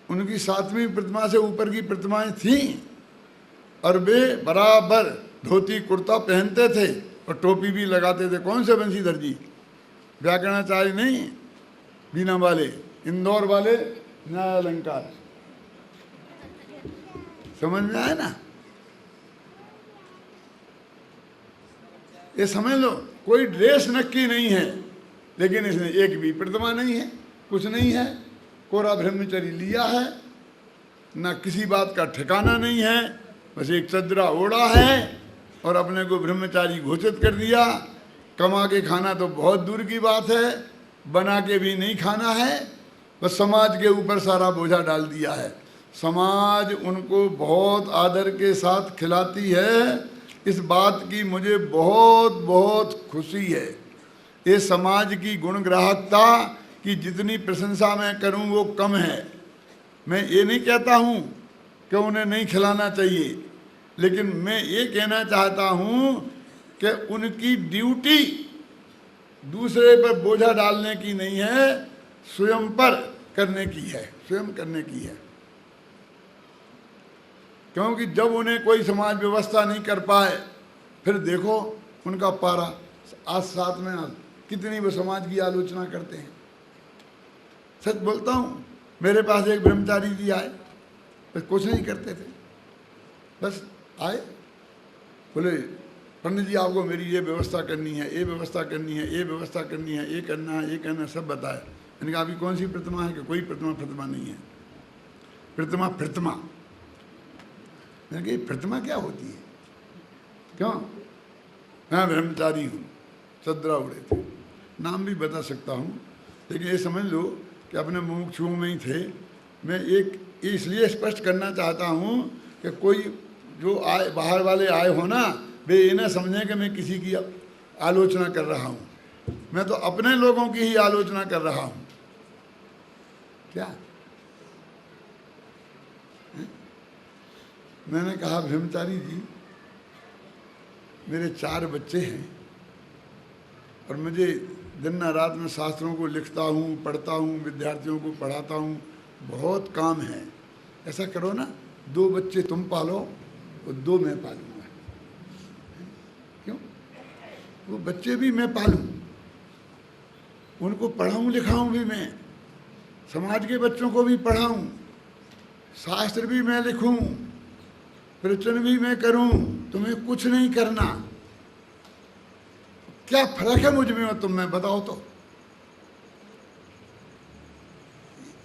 उनकी 7वीं प्रतिमा से ऊपर की प्रतिमाएं थीं और वे बराबर धोती कुर्ता पहनते थे और टोपी भी लगाते थे। कौन से बंशीधर जी? व्याकरणाचार्य नहीं, बीना वाले, इंदौर वाले, न्याय अलंकार। समझ में आया ना? ये समझ लो, कोई ड्रेस नक्की नहीं है, लेकिन इसने एक भी प्रतिमा नहीं है, कुछ नहीं है। कोरा ब्रह्मचर्य लिया है, ना किसी बात का ठिकाना नहीं है, बस एक चदरा ओढ़ा है और अपने को ब्रह्मचारी घोषित कर दिया। कमा के खाना तो बहुत दूर की बात है, बना के भी नहीं खाना है, बस समाज के ऊपर सारा बोझा डाल दिया है। समाज उनको बहुत आदर के साथ खिलाती है, इस बात की मुझे बहुत बहुत खुशी है। ये समाज की गुणग्राहकता की जितनी प्रशंसा मैं करूं वो कम है। मैं ये नहीं कहता हूं कि उन्हें नहीं खिलाना चाहिए, लेकिन मैं ये कहना चाहता हूं कि उनकी ड्यूटी दूसरे पर बोझा डालने की नहीं है, स्वयं पर करने की है, स्वयं करने की है। क्योंकि जब उन्हें कोई समाज व्यवस्था नहीं कर पाए, फिर देखो उनका पारा आज साथ में आज कितनी वो समाज की आलोचना करते हैं। सच बोलता हूँ, मेरे पास एक ब्रह्मचारी जी आए, बस कुछ नहीं करते थे, बस आए, बोले पंडित जी आपको मेरी ये व्यवस्था करनी है, ये व्यवस्था करनी है, ये व्यवस्था करनी है, ये करना है, ये करना है, सब बताए। मैंने कहा अभी कौन सी प्रतिमा है? कि कोई प्रतिमा नहीं है। प्रतिमा मैंने कहा प्रतिमा क्या होती है? क्यों? मैं ब्रह्मचारी हूँ, चदरा उड़े थे। नाम भी बता सकता हूँ, लेकिन ये समझ लो कि अपने मुमुक्षुओं में ही थे। मैं एक इसलिए स्पष्ट करना चाहता हूँ कि कोई जो आए, बाहर वाले आए हो ना, वे ये ना समझें कि मैं किसी की आलोचना कर रहा हूँ। मैं तो अपने लोगों की ही आलोचना कर रहा हूँ। क्या मैंने कहा ब्रह्मचारी जी, मेरे 4 बच्चे हैं और मुझे दिन रात में शास्त्रों को लिखता हूँ, पढ़ता हूँ, विद्यार्थियों को पढ़ाता हूँ, बहुत काम है। ऐसा करो ना, 2 बच्चे तुम पालो और 2 मैं पालूंगा। क्यों? वो बच्चे भी मैं पालूं, उनको पढ़ाऊँ लिखाऊँ भी मैं, समाज के बच्चों को भी पढ़ाऊँ, शास्त्र भी मैं लिखूँ, प्रवचन भी मैं करूं। तुम्हें कुछ नहीं करना। क्या फर्क है मुझ में और तुम में? बताओ तो।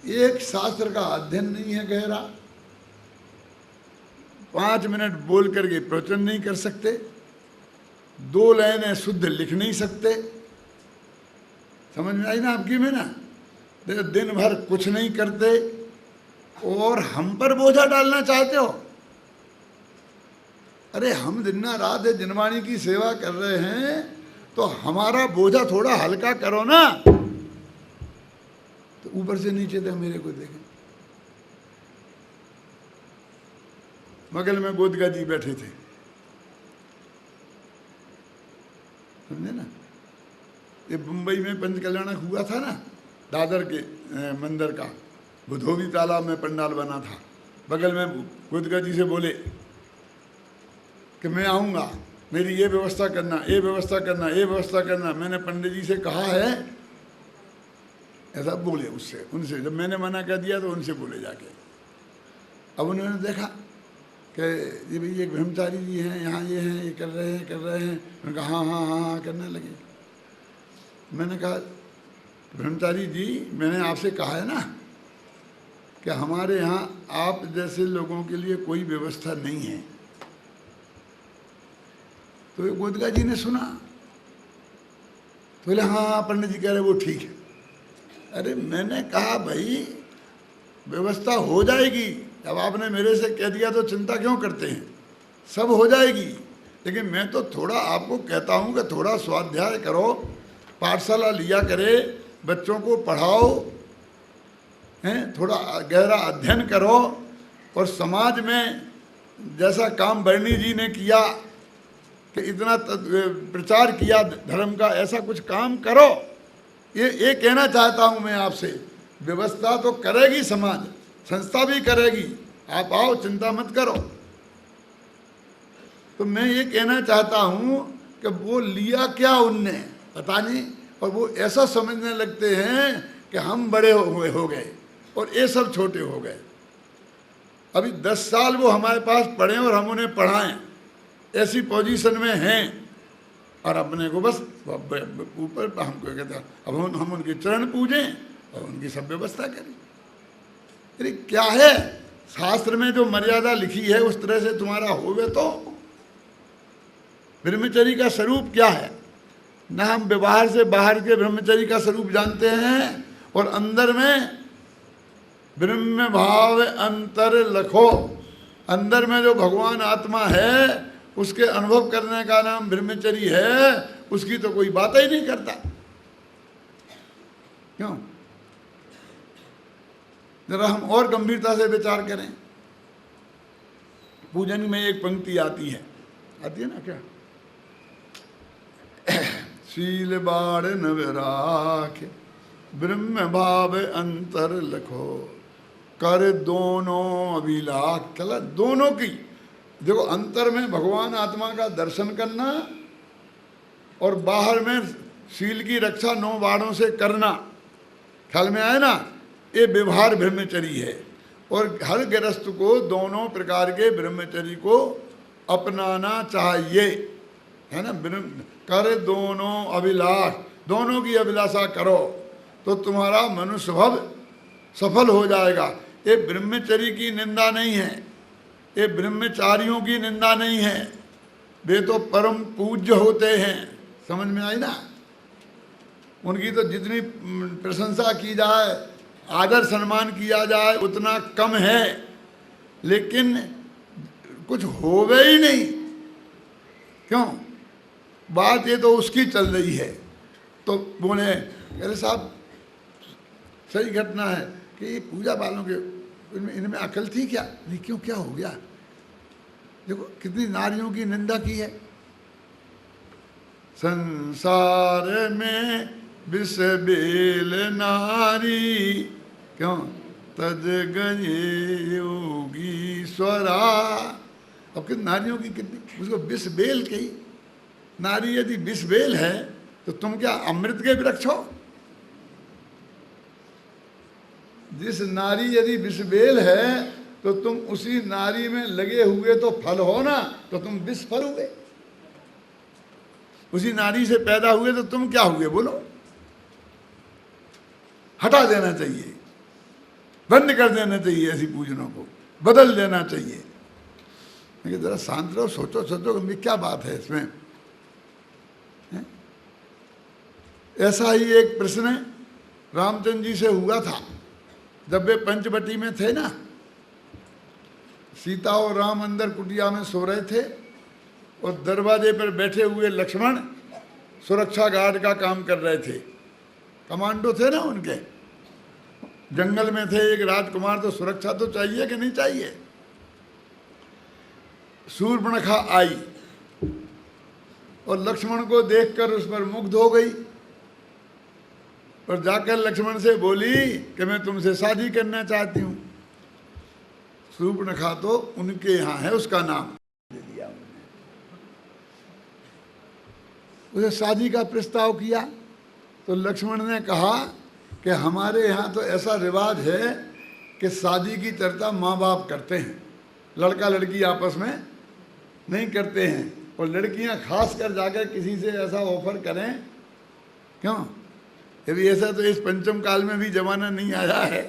एक शास्त्र का अध्ययन नहीं है गहरा, 5 मिनट बोल करके प्रवचन नहीं कर सकते, 2 लाइनें शुद्ध लिख नहीं सकते। समझ में आई ना आपकी में ना? दिन भर कुछ नहीं करते और हम पर बोझा डालना चाहते हो। अरे हम दिन रात जनवाणी की सेवा कर रहे हैं, तो हमारा बोझा थोड़ा हल्का करो ना। तो ऊपर से नीचे तक मेरे को देखें। बगल में गोदगा जी बैठे थे, समझे ना? ये मुंबई में पंच कल्याणक हुआ था ना, दादर के मंदिर का, वो धोबी तालाब में पंडाल बना था। बगल में गोदगा जी से बोले कि मैं आऊँगा, मेरी ये व्यवस्था करना, ये व्यवस्था करना, ये व्यवस्था करना। मैंने पंडित जी से कहा है, ऐसा बोले उससे, उनसे। जब मैंने मना कर दिया तो उनसे बोले जाके। अब उन्होंने देखा कि ये भाई एक ब्रह्मचारी जी हैं यहाँ, ये हैं, ये कर रहे हैं उन्होंने कहा हाँ हाँ हाँ हाँ करने लगे। मैंने कहा ब्रह्मचारी जी, मैंने आपसे कहा है ना कि हमारे यहाँ आप जैसे लोगों के लिए कोई व्यवस्था नहीं है। तो गोदका जी ने सुना तो बोले हाँ पंडित जी कह रहे वो ठीक है। अरे मैंने कहा भाई व्यवस्था हो जाएगी, अब आपने मेरे से कह दिया तो चिंता क्यों करते हैं, सब हो जाएगी। लेकिन मैं तो थोड़ा आपको कहता हूँ कि थोड़ा स्वाध्याय करो, पाठशाला लिया करे, बच्चों को पढ़ाओ, हैं, थोड़ा गहरा अध्ययन करो, और समाज में जैसा काम बरनी जी ने किया कि इतना प्रचार किया धर्म का, ऐसा कुछ काम करो। ये कहना चाहता हूँ मैं आपसे। व्यवस्था तो करेगी समाज, संस्था भी करेगी, आप आओ, चिंता मत करो। तो मैं ये कहना चाहता हूँ कि वो लिया क्या उनने पता नहीं, और वो ऐसा समझने लगते हैं कि हम बड़े हो गए और ये सब छोटे हो गए। अभी 10 साल वो हमारे पास पढ़े और हम उन्हें पढ़ाएं, ऐसी पोजीशन में हैं, और अपने को बस ऊपर हमको कहते हैं अब हम उनके चरण पूजें और उनकी सब व्यवस्था करें। अरे क्या है, शास्त्र में जो मर्यादा लिखी है उस तरह से तुम्हारा होवे तो। ब्रह्मचर्य का स्वरूप क्या है, न हम व्यवहार से बाहर के ब्रह्मचर्य का स्वरूप जानते हैं, और अंदर में ब्रह्म भाव अंतर लखो, अंदर में जो भगवान आत्मा है उसके अनुभव करने का नाम ब्रह्मचर्य है, उसकी तो कोई बात ही नहीं करता। क्यों? जरा हम और गंभीरता से विचार करें। पूजन में एक पंक्ति आती है ना क्या, शील बाड़ नव राख ब्रह्म भाव अंतर लखो, कर दोनों अभिलाख। कला दोनों की, देखो अंतर में भगवान आत्मा का दर्शन करना और बाहर में शील की रक्षा 9 बाणों से करना, ख्याल में आए ना, ये व्यवहार ब्रह्मचर्य है। और हर गृहस्थ को दोनों प्रकार के ब्रह्मचर्य को अपनाना चाहिए, है ना। कर दोनों अभिलाष, दोनों की अभिलाषा करो तो तुम्हारा मनुष्य भव सफल हो जाएगा। ये ब्रह्मचर्य की निंदा नहीं है, ये ब्रह्मचारियों की निंदा नहीं है, वे तो परम पूज्य होते हैं। समझ में आई ना, उनकी तो जितनी प्रशंसा की जाए, आदर सम्मान किया जाए उतना कम है, लेकिन कुछ होवे ही नहीं। क्यों? बात ये तो उसकी चल रही है। तो बोले अरे साहब सही घटना है कि ये पूजा वालों के इनमें अकल थी क्या? नहीं, क्यों, क्या हो गया? देखो कितनी नारियों की निंदा की है। संसार में विष बेल नारी, क्यों तज गए योगी स्वरा। अब कितनी नारियों की, कितनी उसको विष बेल कही। नारी यदि विष बेल है तो तुम क्या अमृत के वृक्ष हो? जिस नारी यदि विष बेल है तो तुम उसी नारी में लगे हुए तो फल हो ना, तो तुम विष फल हुए। उसी नारी से पैदा हुए तो तुम क्या हुए बोलो? हटा देना चाहिए, बंद कर देना चाहिए, ऐसी पूजनों को बदल देना चाहिए। लेकिन जरा शांत रहो, सोचो सोचो क्या बात है इसमें। ऐसा ही एक प्रश्न रामचंद्र जी से हुआ था जब वे पंचवटी में थे ना। सीता और राम अंदर कुटिया में सो रहे थे और दरवाजे पर बैठे हुए लक्ष्मण सुरक्षा गार्ड का काम कर रहे थे। कमांडो थे ना उनके, जंगल में थे, एक राजकुमार, तो सुरक्षा तो चाहिए कि नहीं चाहिए। शूर्पणखा आई और लक्ष्मण को देखकर उस पर मुग्ध हो गई और जाकर लक्ष्मण से बोली कि मैं तुमसे शादी करना चाहती हूँ। शूर्पणखा तो उनके यहाँ है, उसका नाम दे दिया उसे। शादी का प्रस्ताव किया तो लक्ष्मण ने कहा कि हमारे यहाँ तो ऐसा रिवाज है कि शादी की चर्चा माँ बाप करते हैं, लड़का लड़की आपस में नहीं करते हैं, और लड़कियां खास कर जाकर किसी से ऐसा ऑफर करें, क्यों? यदि ऐसा तो इस पंचम काल में भी जमाना नहीं आया है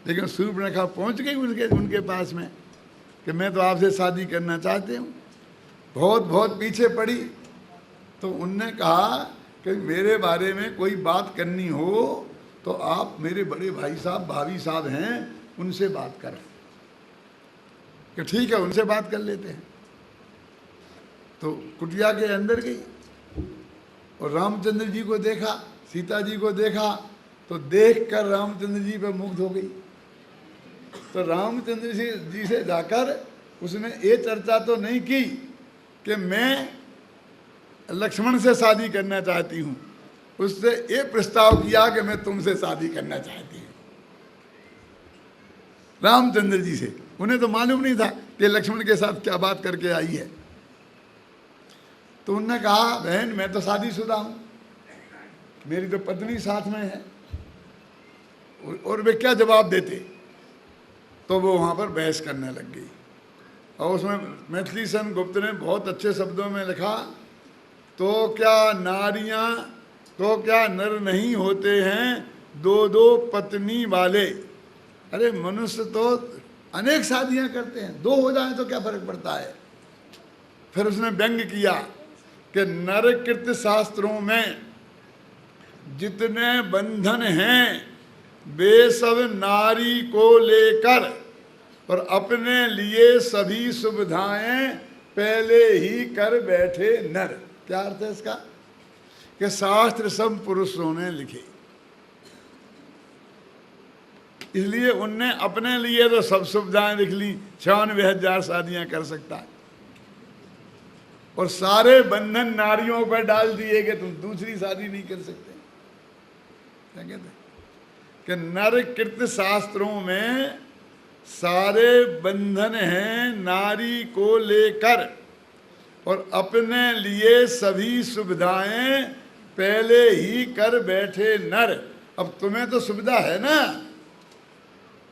लेकिन शूर्पणखा पहुंच गई उनके पास में कि मैं तो आपसे शादी करना चाहती हूँ। बहुत बहुत पीछे पड़ी तो उनने कहा कि मेरे बारे में कोई बात करनी हो तो आप मेरे बड़े भाई साहब भाभी साहब हैं, उनसे बात करें। कि ठीक है, उनसे बात कर लेते हैं। तो कुटिया के अंदर गई और रामचंद्र जी को देखा, सीता जी को देखा, तो देखकर रामचंद्र जी पर मुग्ध हो गई। तो रामचंद्र जी से जाकर उसने ये चर्चा तो नहीं की कि मैं लक्ष्मण से शादी करना चाहती हूँ, उससे ये प्रस्ताव किया कि मैं तुमसे शादी करना चाहती हूँ, रामचंद्र जी से। उन्हें तो मालूम नहीं था कि लक्ष्मण के साथ क्या बात करके आई है। तो उन्होंने कहा बहन मैं तो शादीशुदा हूँ, मेरी तो पत्नी साथ में है। और वे क्या जवाब देते? तो वो वहाँ पर बहस करने लग गई। और उसमें मैथिली सन गुप्त ने बहुत अच्छे शब्दों में लिखा, तो क्या नारियाँ, तो क्या नर नहीं होते हैं दो दो पत्नी वाले? अरे मनुष्य तो अनेक शादियाँ करते हैं, दो हो जाए तो क्या फर्क पड़ता है। फिर उसने व्यंग किया कि नरकृत शास्त्रों में जितने बंधन हैं वे सब नारी को लेकर और अपने लिए सभी सुविधाएं पहले ही कर बैठे नर। क्या अर्थ है इसका? कि शास्त्र सब पुरुषों ने लिखे, इसलिए उनने अपने लिए तो सब सुविधाएं लिख ली, 96,000 शादियां कर सकता है, और सारे बंधन नारियों पर डाल दिए कि तुम दूसरी शादी नहीं कर सकते। क्या कहते हैं कि नरकृत शास्त्रों में सारे बंधन हैं नारी को लेकर और अपने लिए सभी सुविधाएं पहले ही कर बैठे नर। अब तुम्हें तो सुविधा है ना,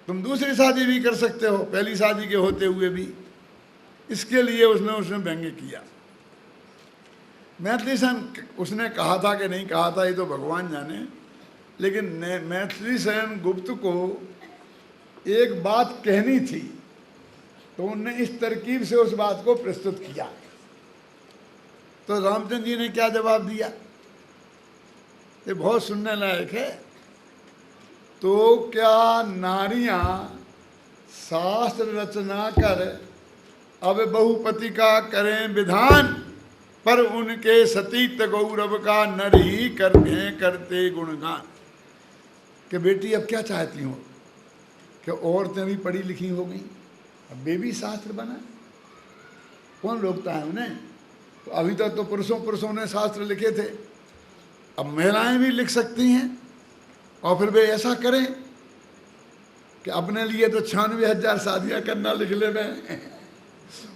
तुम दूसरी शादी भी कर सकते हो पहली शादी के होते हुए भी। इसके लिए उसने व्यंग्य किया। मैथिली सन उसने कहा था कि नहीं कहा था ये तो भगवान जाने, लेकिन मैथिली सन गुप्त को एक बात कहनी थी तो उनने इस तरकीब से उस बात को प्रस्तुत किया। तो रामचंद्र जी ने क्या जवाब दिया, ये बहुत सुनने लायक है। तो क्या नारियां शास्त्र रचना कर अब बहुपति का करें विधान, पर उनके सतीत गौरव का नर ही करते गुणगान। कि बेटी अब क्या चाहती हो कि औरतें भी पढ़ी लिखी हो गई, अब वे भी शास्त्र बना, कौन रोकता है उन्हें? तो अभी तक तो पुरुषों ने शास्त्र लिखे थे, अब महिलाएं भी लिख सकती हैं। और फिर वे ऐसा करें कि अपने लिए तो 96,000 शादियां करना लिख ले रहे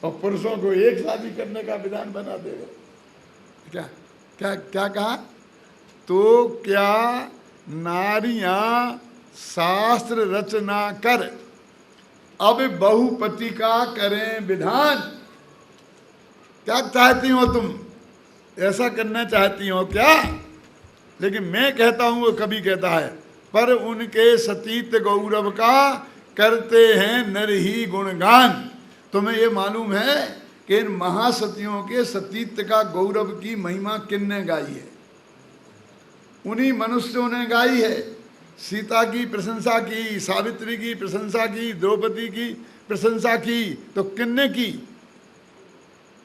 और पुरुषों को एक शादी करने का विधान बना दे। क्या क्या क्या कहा? तो क्या नारियां शास्त्र रचना कर अब बहुपति का करें विधान। क्या चाहती हो तुम? ऐसा करना चाहती हो क्या? लेकिन मैं कहता हूं, वो कभी कहता है, पर उनके सतीत गौरव का करते हैं नर ही गुणगान। तुम्हें ये मालूम है कि इन महासतियों के सतीत्व का गौरव की महिमा किसने गाई है? उन्हीं मनुष्यों ने गाई है। सीता की प्रशंसा की, सावित्री की प्रशंसा की, द्रौपदी की प्रशंसा की, तो किसने की?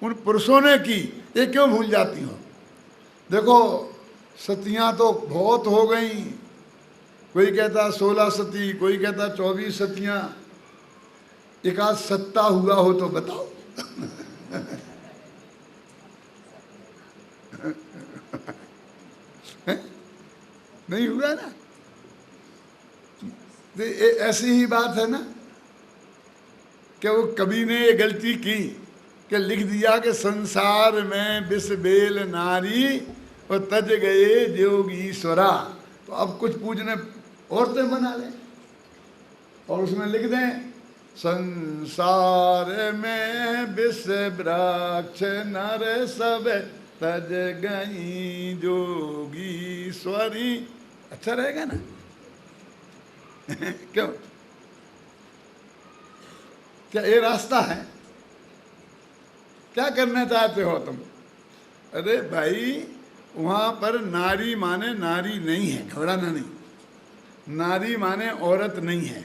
उन पुरुषों ने की। ये क्यों भूल जाती हो? देखो सतियां तो बहुत हो गई, कोई कहता 16 सती, कोई कहता 24 सतियां। एक आध सत्ता हुआ हो तो बताओ नहीं हुआ ना? तो ऐसी ही बात है ना कि वो कवि ने ये गलती की कि लिख दिया कि संसार में विष बेल नारी और तज गए जोगीश्वरा। तो अब कुछ पूजने औरतें बना लें और उसमें लिख दें संसार में विष वृक्ष नर सब तज गई जोगीश्वरी। अच्छा रहेगा ना? क्यों? क्या ये रास्ता है? क्या करना चाहते हो तुम? अरे भाई, वहां पर नारी माने नारी नहीं है, घबराना नहीं। नारी माने औरत नहीं है,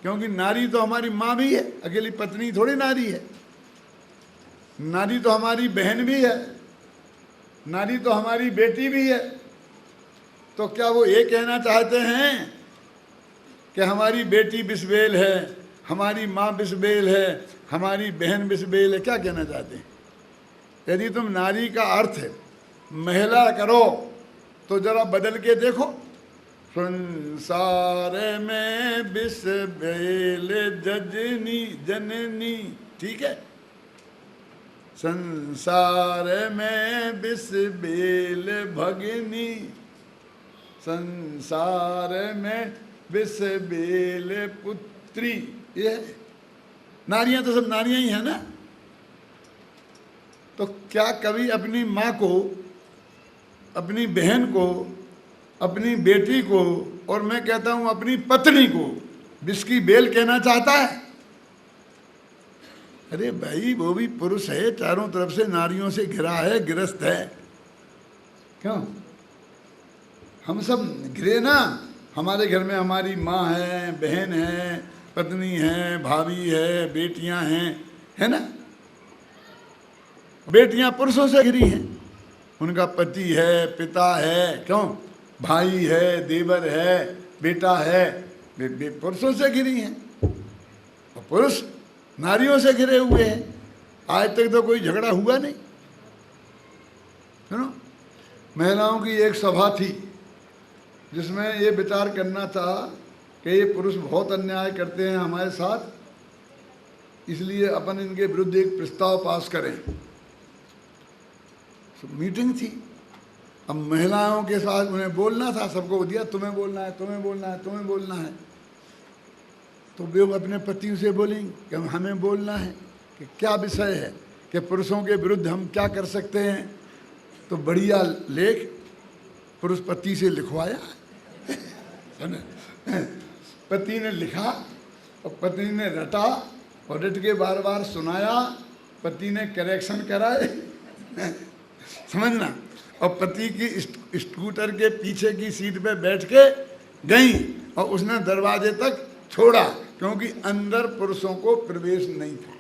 क्योंकि नारी तो हमारी माँ भी है, अकेली पत्नी थोड़ी नारी है। नारी तो हमारी बहन भी है, नारी तो हमारी बेटी भी है। तो क्या वो ये कहना चाहते हैं कि हमारी बेटी बिस्बेल है, हमारी माँ बिस्बेल है, हमारी बहन बिस्बेल है? क्या कहना चाहते हैं? यदि तुम नारी का अर्थ महिला करो तो जरा बदल के देखो। संसार में बिस्बेल जजनी जननी, ठीक है? संसार में बिस्बेल भगनी, संसार में बिस्बेल पुत्री। ये है। नारियां तो सब नारियां ही है ना। तो क्या कभी अपनी माँ को, अपनी बहन को, अपनी बेटी को, और मैं कहता हूं अपनी पत्नी को विष की बेल कहना चाहता है? अरे भाई, वो भी पुरुष है, चारों तरफ से नारियों से घिरा है, गिरस्त है। क्यों? हम सब घिरे ना। हमारे घर में हमारी माँ है, बहन है, पत्नी है, भाभी है, बेटियां हैं, है ना? बेटियां पुरुषों से घिरी हैं, उनका पति है, पिता है, क्यों, भाई है, देवर है, बेटा है, पुरुषों से घिरी हैं। और पुरुष नारियों से घिरे हुए हैं। आज तक तो कोई झगड़ा हुआ नहीं, है ना? महिलाओं की एक सभा थी जिसमें ये विचार करना था कि ये पुरुष बहुत अन्याय करते हैं हमारे साथ, इसलिए अपन इनके विरुद्ध एक प्रस्ताव पास करें। मीटिंग थी। अब महिलाओं के साथ उन्हें बोलना था, सबको दिया, तुम्हें बोलना है, तुम्हें बोलना है, तुम्हें बोलना है। तो वे अपने पति से बोलेंगे कि हमें बोलना है कि क्या विषय है, कि पुरुषों के विरुद्ध हम क्या कर सकते हैं। तो बढ़िया लेख पुरुष पति से लिखवाया। पति ने लिखा और पत्नी ने रटा, और रट के बार बार सुनाया। पति ने करेक्शन कराए, समझना। और पति की स्कूटर के पीछे की सीट पे बैठ के गई और उसने दरवाजे तक छोड़ा, क्योंकि अंदर पुरुषों को प्रवेश नहीं था।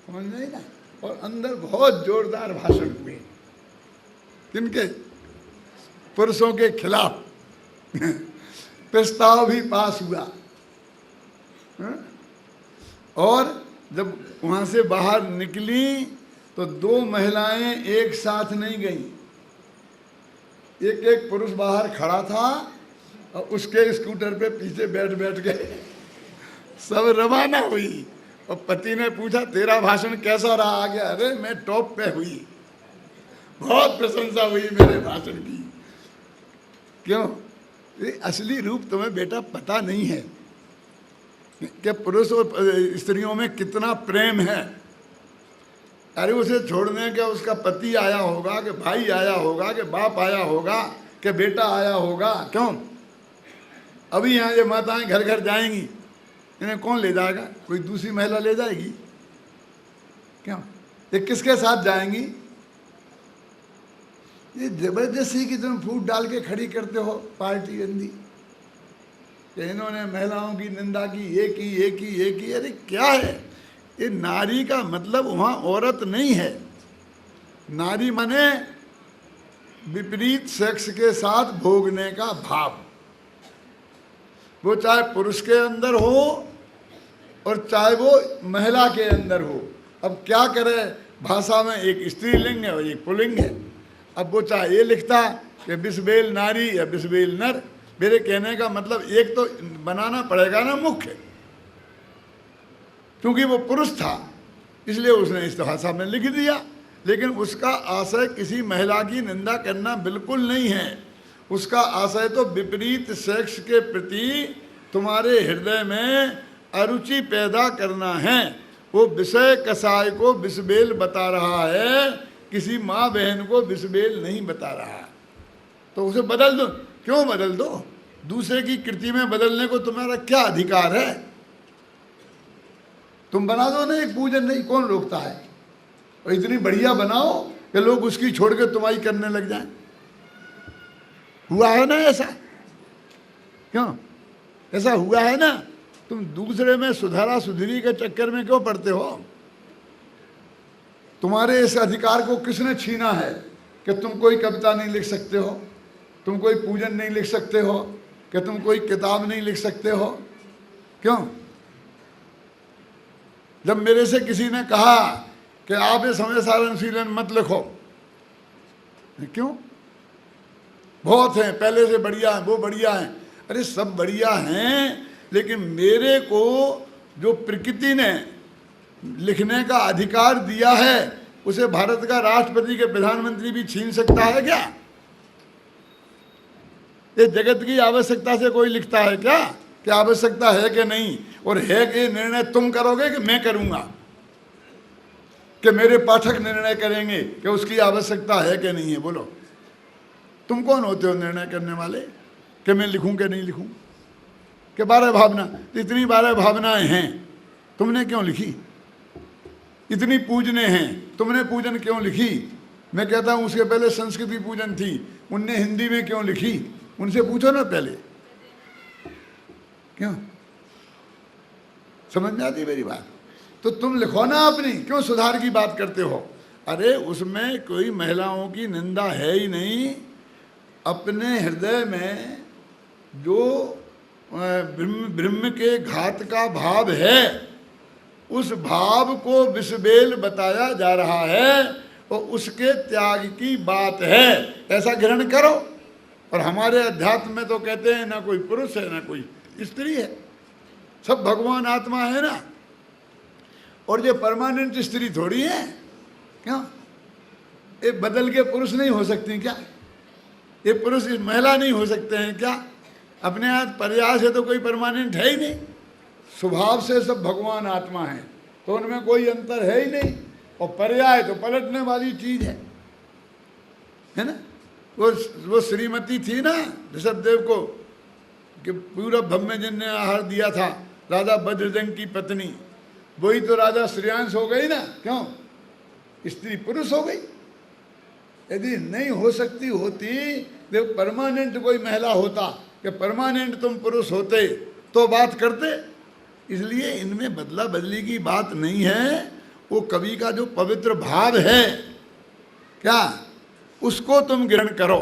समझ नहीं ना? और अंदर बहुत जोरदार भाषण हुए, किनके? पुरुषों के खिलाफ। प्रस्ताव भी पास हुआ। और जब वहां से बाहर निकली तो दो महिलाएं एक साथ नहीं गईं। एक एक पुरुष बाहर खड़ा था और उसके स्कूटर पे पीछे बैठ बैठ के सब रवाना हुई। और पति ने पूछा, तेरा भाषण कैसा रहा? आ गया, अरे मैं टॉप पे हुई, बहुत प्रशंसा हुई मेरे भाषण की। क्यों? ये असली रूप तुम्हें बेटा पता नहीं है कि पुरुष और स्त्रियों में कितना प्रेम है। अरे उसे छोड़ने का उसका पति आया होगा, कि भाई आया होगा, कि बाप आया होगा, कि बेटा आया होगा। क्यों? अभी यहाँ ये माताएं घर घर जाएंगी, इन्हें कौन ले जाएगा? कोई दूसरी महिला ले जाएगी? क्यों? ये किसके साथ जाएंगी? ये जबरदस्ती की तुम फूट डाल के खड़ी करते हो पार्टी बंदी, कि इन्होंने महिलाओं की निंदा की, ये की, ये की, ये की। अरे क्या है ये? नारी का मतलब वहाँ औरत नहीं है। नारी माने विपरीत सेक्स के साथ भोगने का भाव, वो चाहे पुरुष के अंदर हो और चाहे वो महिला के अंदर हो। अब क्या करे, भाषा में एक स्त्रीलिंग है और एक पुल्लिंग है। अब वो चाहे ये लिखता कि बिस्बेल नारी या बिस्बेल नर, मेरे कहने का मतलब एक तो बनाना पड़ेगा ना मुख्य, क्योंकि वो पुरुष था इसलिए उसने इस भाषा में लिख दिया। लेकिन उसका आशय किसी महिला की निंदा करना बिल्कुल नहीं है। उसका आशय तो विपरीत सेक्स के प्रति तुम्हारे हृदय में अरुचि पैदा करना है। वो विषय कसाय को विषबेल बता रहा है, किसी माँ बहन को विषबेल नहीं बता रहा। तो उसे बदल दो। क्यों बदल दो? दूसरे की कृति में बदलने को तुम्हारा क्या अधिकार है? तुम बना दो ना एक पूजन, नहीं कौन रोकता है? और इतनी बढ़िया बनाओ कि लोग उसकी छोड़ के तुम्हारी करने लग जाएं। हुआ है ना ऐसा? क्यों ऐसा हुआ है ना? तुम दूसरे में सुधारा सुधरी के चक्कर में क्यों पड़ते हो? तुम्हारे इस अधिकार को किसने छीना है कि तुम कोई कविता नहीं लिख सकते हो, तुम कोई पूजन नहीं लिख सकते हो, कि तुम कोई किताब नहीं लिख सकते हो? क्यों? जब मेरे से किसी ने कहा कि आप ये समय सार अनुशीलन मत लिखो, क्यों? बहुत हैं, पहले से बढ़िया है, वो बढ़िया है। अरे सब बढ़िया हैं, लेकिन मेरे को जो प्रकृति ने लिखने का अधिकार दिया है उसे भारत का राष्ट्रपति के प्रधानमंत्री भी छीन सकता है क्या? ये जगत की आवश्यकता से कोई लिखता है क्या? क्या आवश्यकता है कि नहीं? और है कि निर्णय तुम करोगे कि मैं करूंगा, कि मेरे पाठक निर्णय करेंगे कि उसकी आवश्यकता है कि नहीं है? बोलो, तुम कौन होते हो निर्णय करने वाले कि मैं लिखूं कि नहीं लिखूं? कि 12 भावना, इतनी 12 भावनाएं हैं, तुमने क्यों लिखी? इतनी पूजने हैं, तुमने पूजन क्यों लिखी? मैं कहता हूं उसके पहले संस्कृति पूजन थी, उनने हिंदी में क्यों लिखी? उनसे पूछो ना पहले। क्यों? समझ में आती मेरी बात? तो तुम लिखो ना अपनी, क्यों सुधार की बात करते हो? अरे उसमें कोई महिलाओं की निंदा है ही नहीं। अपने हृदय में जो ब्रह्म के घात का भाव है, उस भाव को विषबेल बताया जा रहा है और उसके त्याग की बात है, ऐसा ग्रहण करो। और हमारे अध्यात्म में तो कहते हैं ना कोई पुरुष है ना कोई स्त्री है, सब भगवान आत्मा है ना। और ये परमानेंट स्त्री थोड़ी है। क्यों? ये बदल के पुरुष नहीं हो सकती क्या? ये पुरुष महिला नहीं हो सकते हैं क्या? अपने हाथ प्रयास है तो कोई परमानेंट है ही नहीं। स्वभाव से सब भगवान आत्मा है, तो उनमें कोई अंतर है ही नहीं। और पर्याय तो पलटने वाली चीज है ना? वो श्रीमती थी ना ऋषभदेव को, कि पूरा भव्य जिनने आहार दिया था, राजा बद्रजंग की पत्नी, वही तो राजा श्रेयांश हो गई ना। क्यों? स्त्री पुरुष हो गई। यदि नहीं हो सकती होती, जब परमानेंट कोई महिला होता, कि परमानेंट तुम पुरुष होते तो बात करते। इसलिए इनमें बदला बदली की बात नहीं है। वो कवि का जो पवित्र भाव है, क्या उसको तुम ग्रहण करो।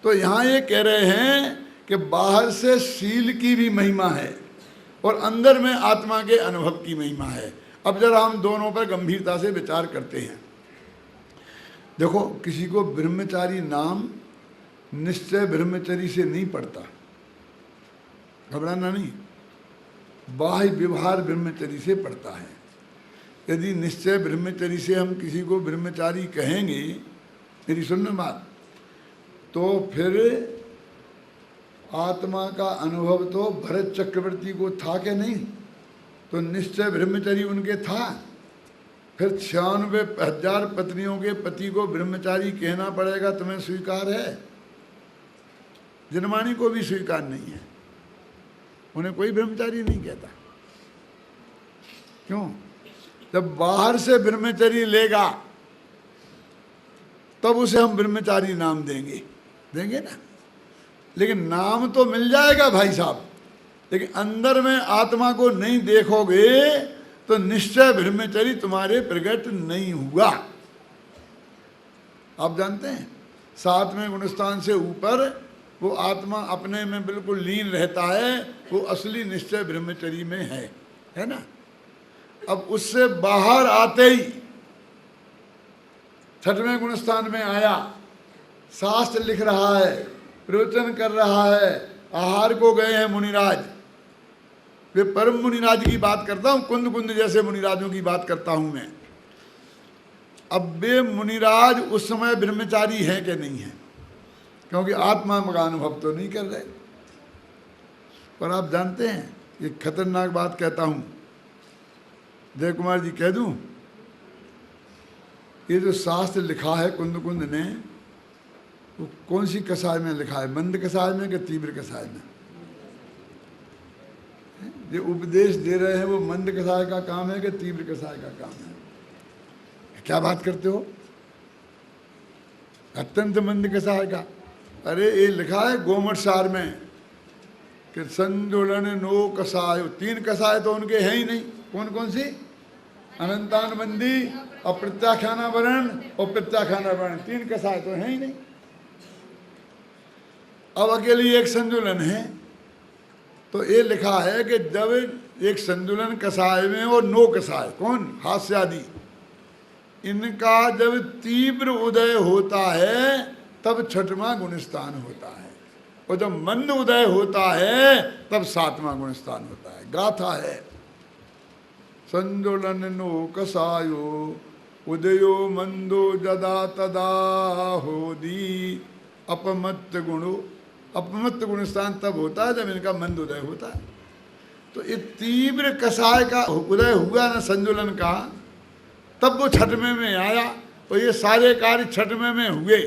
तो यहाँ ये कह रहे हैं कि बाहर से शील की भी महिमा है और अंदर में आत्मा के अनुभव की महिमा है। अब जरा हम दोनों पर गंभीरता से विचार करते हैं। देखो, किसी को ब्रह्मचारी नाम निश्चय ब्रह्मचरी से नहीं पड़ता, घबराना नहीं, बाह्य व्यवहार ब्रह्मचरी से पड़ता है। यदि निश्चय ब्रह्मचरी से हम किसी को ब्रह्मचारी कहेंगे, मेरी सुनना बात, तो फिर आत्मा का अनुभव तो भरत चक्रवर्ती को था कि नहीं? तो निश्चय ब्रह्मचरी उनके था। फिर 96,000 पत्नियों के पति को ब्रह्मचारी कहना पड़ेगा, तुम्हें स्वीकार है? जनमानी को भी स्वीकार नहीं है, उन्हें कोई ब्रह्मचारी नहीं कहता। क्यों? जब बाहर से ब्रह्मचरी लेगा तब उसे हम ब्रह्मचारी नाम देंगे ना। लेकिन नाम तो मिल जाएगा भाई साहब, लेकिन अंदर में आत्मा को नहीं देखोगे तो निश्चय ब्रह्मचरी तुम्हारे प्रकट नहीं हुआ। आप जानते हैं 7वें गुणस्थान से ऊपर वो आत्मा अपने में बिल्कुल लीन रहता है, वो असली निश्चय ब्रह्मचरी में है ना। अब उससे बाहर आते ही 6वें गुणस्थान में आया, शास्त्र लिख रहा है, प्रवचन कर रहा है, आहार को गए हैं मुनिराज। वे परम मुनिराज की बात करता हूँ, कुंद कुंद जैसे मुनिराजों की बात करता हूँ मैं। अब वे मुनिराज उस समय ब्रह्मचारी हैं कि नहीं है? क्योंकि आत्मा का अनुभव तो नहीं कर रहे। और आप जानते हैं, ये खतरनाक बात कहता हूँ, जय कुमार जी कह दूँ, ये जो शास्त्र लिखा है कुंद कुंद ने, वो कौन सी कसाय में लिखा है, मंद कसाय में कि तीव्र कसाय में? जो उपदेश दे रहे हैं वो मंद कसाय का काम है कि तीव्र कसाय का काम है? क्या बात करते हो? अत्यंत मंद कसाय का। अरे ये लिखा है गोमट सार में कि संजुलन नो कसाय, 3 कसाय तो उनके हैं ही नहीं। कौन कौन सी? अनंतान बंदी और प्रत्याख्याना वर्ण और प्रत्याख्याना वर्ण, 3 कसाय तो हैं ही नहीं। अब अकेली एक संजुलन है। तो ये लिखा है कि जब एक संजुलन कसाय में और नो कसाय, कौन? हास्य आदि, इनका जब तीव्र उदय होता है तब 6वां गुणस्थान होता है, और जब मंद उदय होता है तब 7वां गुणस्थान होता है। गाथा है, संजुलन नो कसायो उदयो मंदो जदा तदा होदी अपमत्त गुणो। अपमत्त गुणस्थान तब होता है जब इनका मंद उदय होता है। तो ये तीव्र कसाय का उदय हुआ ना संजुलन का, तब वो 6वें में आया, और ये सारे कार्य 6वें में हुए,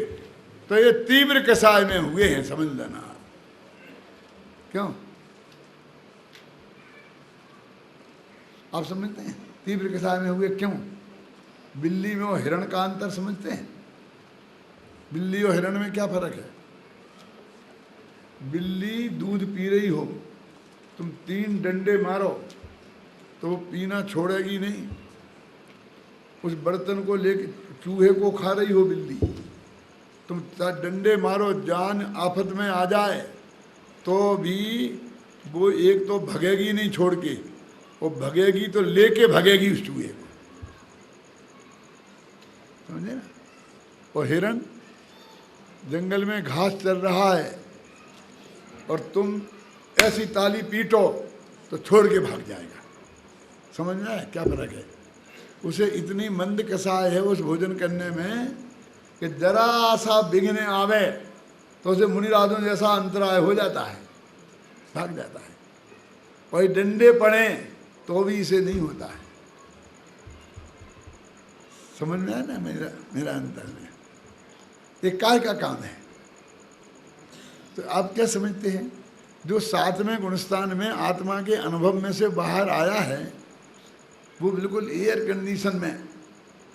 तो ये तीव्र कसाय में हुए हैं, समझ लेना। क्यों? आप समझते हैं तीव्र कसाय में हुए क्यों? बिल्ली में और हिरण का अंतर समझते हैं? बिल्ली और हिरण में क्या फर्क है? बिल्ली दूध पी रही हो, तुम 3 डंडे मारो तो वो पीना छोड़ेगी नहीं। उस बर्तन को लेके चूहे को खा रही हो बिल्ली, तुम डंडे मारो, जान आफत में आ जाए तो भी वो एक तो भगेगी नहीं छोड़ के, वो भगेगी तो लेके भगेगी उस चूहे को, समझे ना? और हिरण जंगल में घास चल रहा है और तुम ऐसी ताली पीटो तो छोड़ के भाग जाएगा। समझ में आया क्या फर्क है? उसे इतनी मंद कसाय है उस भोजन करने में कि जरा सा विघ्न आवे तो उसे मुनिराजों जैसा अंतराय हो जाता है, भाग जाता है। और डंडे पड़े तो भी इसे नहीं होता है। समझ में आया ना मेरा अंतर में? ये काय का काम है। तो आप क्या समझते हैं? जो 7वें गुणस्थान में आत्मा के अनुभव में से बाहर आया है, वो बिल्कुल एयर कंडीशन में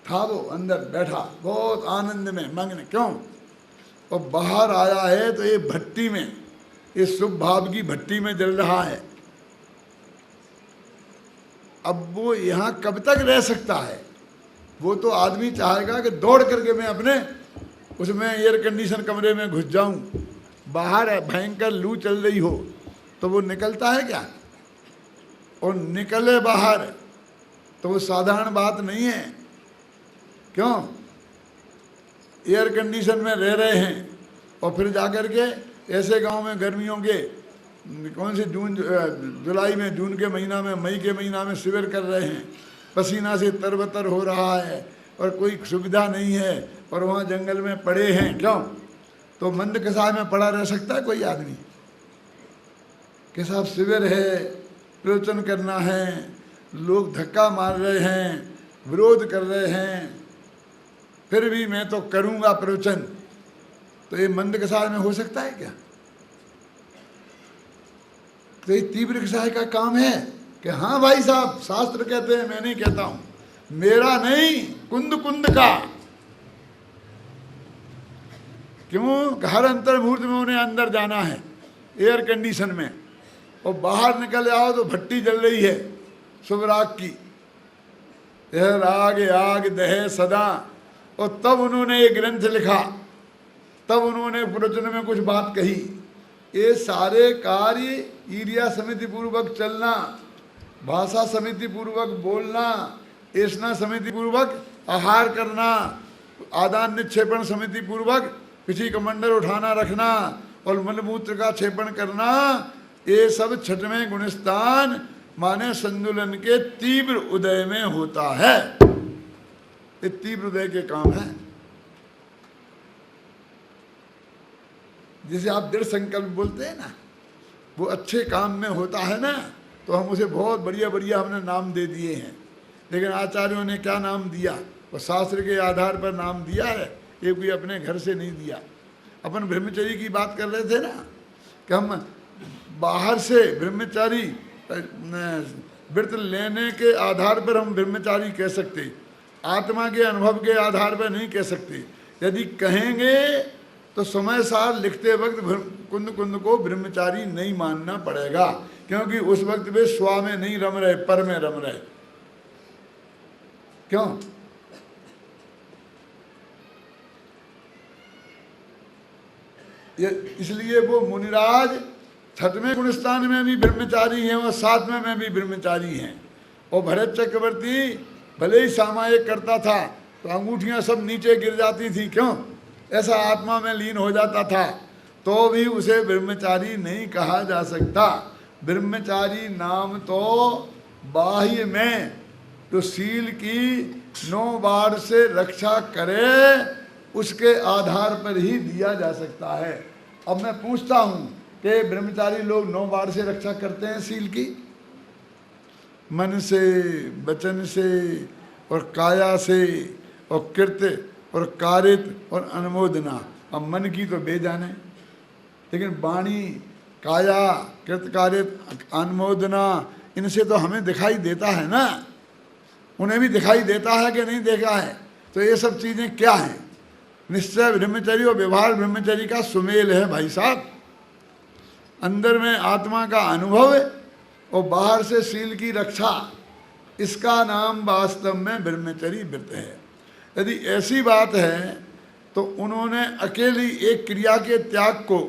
था, वो अंदर बैठा बहुत आनंद में मग्न। क्यों? और बाहर आया है तो ये भट्टी में, ये शुभ भाव की भट्टी में जल रहा है। अब वो यहाँ कब तक रह सकता है? वो तो आदमी चाहेगा कि दौड़ करके मैं अपने उसमें एयर कंडीशन कमरे में घुस जाऊं। बाहर भयंकर लू चल रही हो तो वो निकलता है क्या? और निकले बाहर तो वो साधारण बात नहीं है। क्यों? एयर कंडीशन में रह रहे हैं और फिर जाकर के ऐसे गांव में गर्मियों के कौन से जुलाई में, जून के महीना में, मई के महीना में शिविर कर रहे हैं, पसीना से तरबतर हो रहा है और कोई सुविधा नहीं है, और वहाँ जंगल में पड़े हैं। क्यों? तो मंद कसाय में पड़ा रह सकता है कोई आदमी? कि साहब शिविर है, प्रवचन करना है, लोग धक्का मार रहे हैं, विरोध कर रहे हैं, फिर भी मैं तो करूँगा प्रवचन, तो ये मंद कसाय में हो सकता है क्या? तो ये तीव्र कसाय का काम है कि हाँ भाई साहब, शास्त्र कहते हैं, मैं नहीं कहता हूँ, मेरा नहीं, कुंद कुंद का। क्यों? हर अंतर्मुहूर्त में उन्हें अंदर जाना है एयर कंडीशन में, और बाहर निकल आओ तो भट्टी जल रही है शुभ राग की, यह राग आग दहे सदा। और तब उन्होंने एक ग्रंथ लिखा, तब उन्होंने प्रवचन में कुछ बात कही। ये सारे कार्य ईर्ष्या समिति पूर्वक चलना, भाषा समिति पूर्वक बोलना, ऐसा समिति पूर्वक आहार करना, आदान निक्षेपण समिति पूर्वक किसी कमंडल उठाना रखना और मलमूत्र का क्षेपण करना, ये सब 6वें गुणस्थान माने संतुलन के तीव्र उदय में होता है। ये तीव्र उदय के काम है। जैसे आप दृढ़ संकल्प बोलते हैं ना, वो अच्छे काम में होता है ना, तो हम उसे बहुत बढ़िया बढ़िया हमने नाम दे दिए हैं। लेकिन आचार्यों ने क्या नाम दिया? वो शास्त्र के आधार पर नाम दिया है, ये कोई अपने घर से नहीं दिया। अपन ब्रह्मचर्य की बात कर रहे थे ना, कि हम बाहर से ब्रह्मचारी व्रत लेने के आधार पर हम ब्रह्मचारी कह सकते, आत्मा के अनुभव के आधार पर नहीं कह सकते। यदि कहेंगे तो समय सार लिखते वक्त कुंद कुंद को ब्रह्मचारी नहीं मानना पड़ेगा, क्योंकि उस वक्त वे स्वा में नहीं रम रहे, पर में रम रहे। क्यों? इसलिए वो मुनिराज छठवें गुणस्थान में भी ब्रह्मचारी हैं और सातवें में भी ब्रह्मचारी हैं। और भरत चक्रवर्ती भले ही सामायिक करता था तो अंगूठियां सब नीचे गिर जाती थी, क्यों? ऐसा आत्मा में लीन हो जाता था, तो भी उसे ब्रह्मचारी नहीं कहा जा सकता। ब्रह्मचारी नाम तो बाह्य में तो शील की 9 बार से रक्षा करे उसके आधार पर ही दिया जा सकता है। अब मैं पूछता हूं कि ब्रह्मचारी लोग 9 बार से रक्षा करते हैं शील की? मन से, वचन से और काया से और कृत्य और कारित और अनुमोदना। अब मन की तो बेजाने, लेकिन वाणी, काया, कृत, कारित, अनुमोदना, इनसे तो हमें दिखाई देता है ना, उन्हें भी दिखाई देता है कि नहीं देखा है? तो ये सब चीजें क्या हैं? निश्चय ब्रह्मचर्य और व्यवहार ब्रह्मचर्य का सुमेल है भाई साहब। अंदर में आत्मा का अनुभव और बाहर से शील की रक्षा, इसका नाम वास्तव में ब्रह्मचर्य व्रत है। यदि ऐसी बात है तो उन्होंने अकेली एक क्रिया के त्याग को,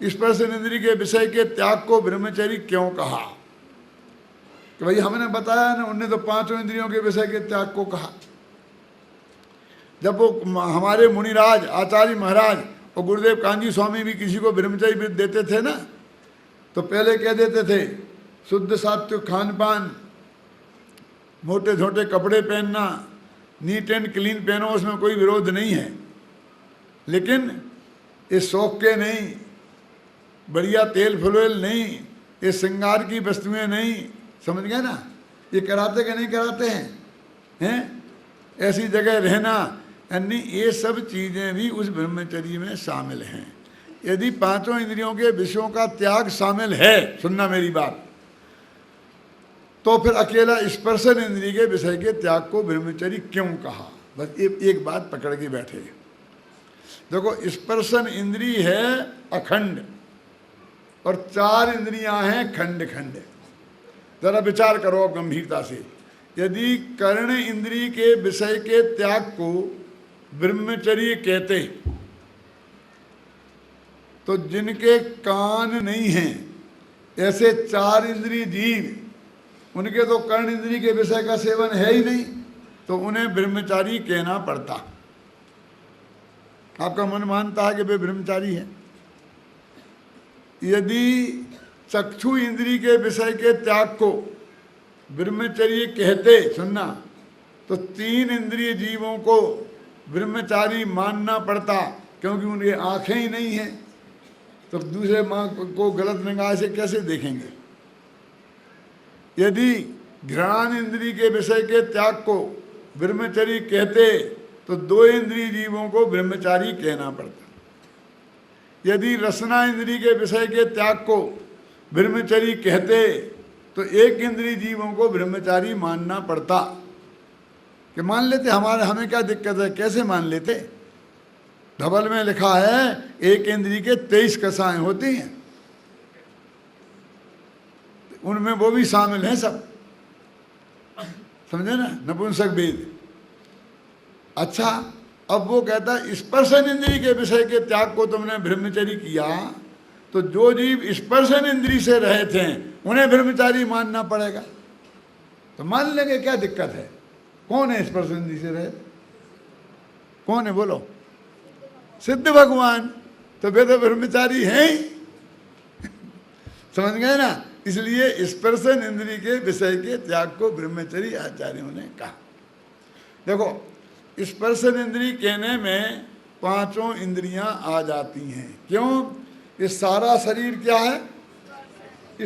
स्पर्श इंद्रिय के विषय के त्याग को ब्रह्मचर्य क्यों कहा? कि भाई हमने बताया ना, उनने तो 5 इंद्रियों के विषय के त्याग को कहा। जब वो हमारे मुनिराज आचार्य महाराज और गुरुदेव कांजी स्वामी भी किसी को ब्रह्मचर्य व्रत देते थे ना, तो पहले कह देते थे शुद्ध सात्विक खान पान, मोटे छोटे कपड़े पहनना, नीट एंड क्लीन पहनो, उसमें कोई विरोध नहीं है, लेकिन ये शौक के नहीं, बढ़िया तेल फुलेल नहीं, ये श्रृंगार की वस्तुएं नहीं, समझ गए ना? ये कराते कि नहीं कराते हैं? ऐसी जगह रहना, यानी ये सब चीज़ें भी उस ब्रह्मचर्य में शामिल हैं। यदि 5 इंद्रियों के विषयों का त्याग शामिल है, सुनना मेरी बात, तो फिर अकेला स्पर्शन इंद्रिय के विषय के त्याग को ब्रह्मचर्य क्यों कहा? बस एक बात पकड़ के बैठे। देखो, स्पर्शन इंद्रिय है अखंड और 4 इंद्रियां हैं खंड खंड। जरा विचार करो अब गंभीरता से। यदि कर्ण इंद्रिय के विषय के त्याग को ब्रह्मचर्य कहते तो जिनके कान नहीं हैं, ऐसे 4 इंद्रिय जीव, उनके तो कर्ण इंद्रिय के विषय का सेवन है ही नहीं, तो उन्हें ब्रह्मचारी कहना पड़ता। आपका मन मानता है कि वे ब्रह्मचारी हैं। यदि चक्षु इंद्रिय के विषय के त्याग को ब्रह्मचर्य कहते, सुनना, तो 3 इंद्रिय जीवों को ब्रह्मचारी मानना पड़ता, क्योंकि उनकी आंखें ही नहीं हैं, तो दूसरे माँ को गलत निगाह से कैसे देखेंगे? यदि घ्राण इंद्रिय के विषय के त्याग को ब्रह्मचर्य कहते तो 2 इंद्रिय जीवों को ब्रह्मचारी कहना पड़ता। यदि रसना इंद्रिय के विषय के त्याग को ब्रह्मचर्य कहते तो 1 इंद्रिय जीवों को ब्रह्मचारी मानना पड़ता। कि मान लेते, हमें क्या दिक्कत है? कैसे मान लेते? धवल में लिखा है 1 इंद्रिय के 23 कसाएं होती हैं, उनमें वो भी शामिल हैं सब, समझे ना? नपुंसक वेद। अच्छा, अब वो कहता है स्पर्शन इंद्रिय के विषय के त्याग को तुमने ब्रह्मचर्य किया, तो जो जीव स्पर्शन इंद्रिय से रहे थे उन्हें ब्रह्मचारी मानना पड़ेगा। तो मान लेंगे, क्या दिक्कत है? कौन है स्पर्शन इंद्रिय से रहे? कौन है बोलो? सिद्ध भगवान। तो वे तो ब्रह्मचारी हैं ही, समझ गए ना? इसलिए स्पर्शन इंद्रिय के विषय के त्याग को ब्रह्मचर्य आचार्यों ने कहा। देखो, स्पर्शन इंद्रिय कहने में 5 इंद्रियां आ जाती हैं। क्यों? ये सारा शरीर क्या है?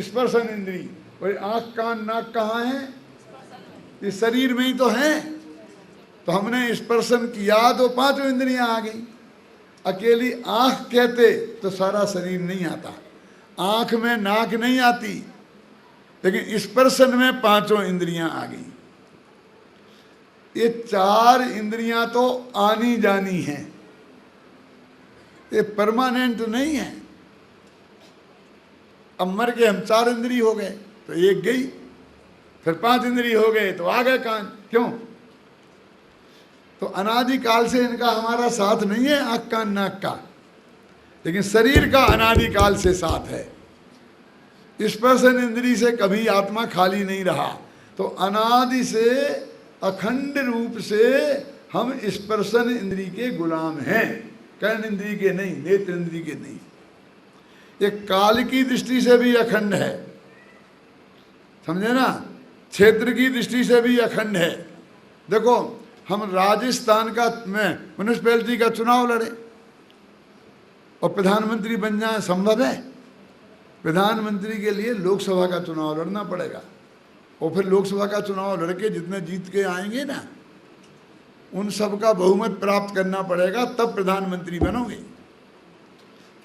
स्पर्शन इंद्री। और आँख कान नाक कहाँ है? ये शरीर में ही तो है। तो हमने स्पर्शन किया तो पांचों इंद्रियां आ गई। अकेली आँख कहते तो सारा शरीर नहीं आता, आँख में नाक नहीं आती, लेकिन स्पर्शन में पांचों इंद्रियां आ गई। ये चार इंद्रियां तो आनी जानी हैं, ये परमानेंट नहीं है। अब मर के हम चार इंद्री हो गए तो एक गई, फिर पांच इंद्री हो गए तो आ गए कान। क्यों? तो अनादिकाल से इनका हमारा साथ नहीं है, आँख कान नाक का, लेकिन शरीर का अनादिकाल से साथ है। स्पर्शन इंद्री से कभी आत्मा खाली नहीं रहा। तो अनादि से अखंड रूप से हम स्पर्शन इंद्री के गुलाम हैं, कर्ण इंद्री के नहीं, नेत्र इंद्री के नहीं। ये काल की दृष्टि से भी अखंड है, समझे ना, क्षेत्र की दृष्टि से भी अखंड है। देखो हम राजस्थान का में म्यूनिसिपैलिटी का चुनाव लड़े और प्रधानमंत्री बन जाए, संभव है? प्रधानमंत्री के लिए लोकसभा का चुनाव लड़ना पड़ेगा, और फिर लोकसभा का चुनाव लड़के जितने जीत के आएंगे ना, उन सब का बहुमत प्राप्त करना पड़ेगा, तब प्रधानमंत्री बनोगे।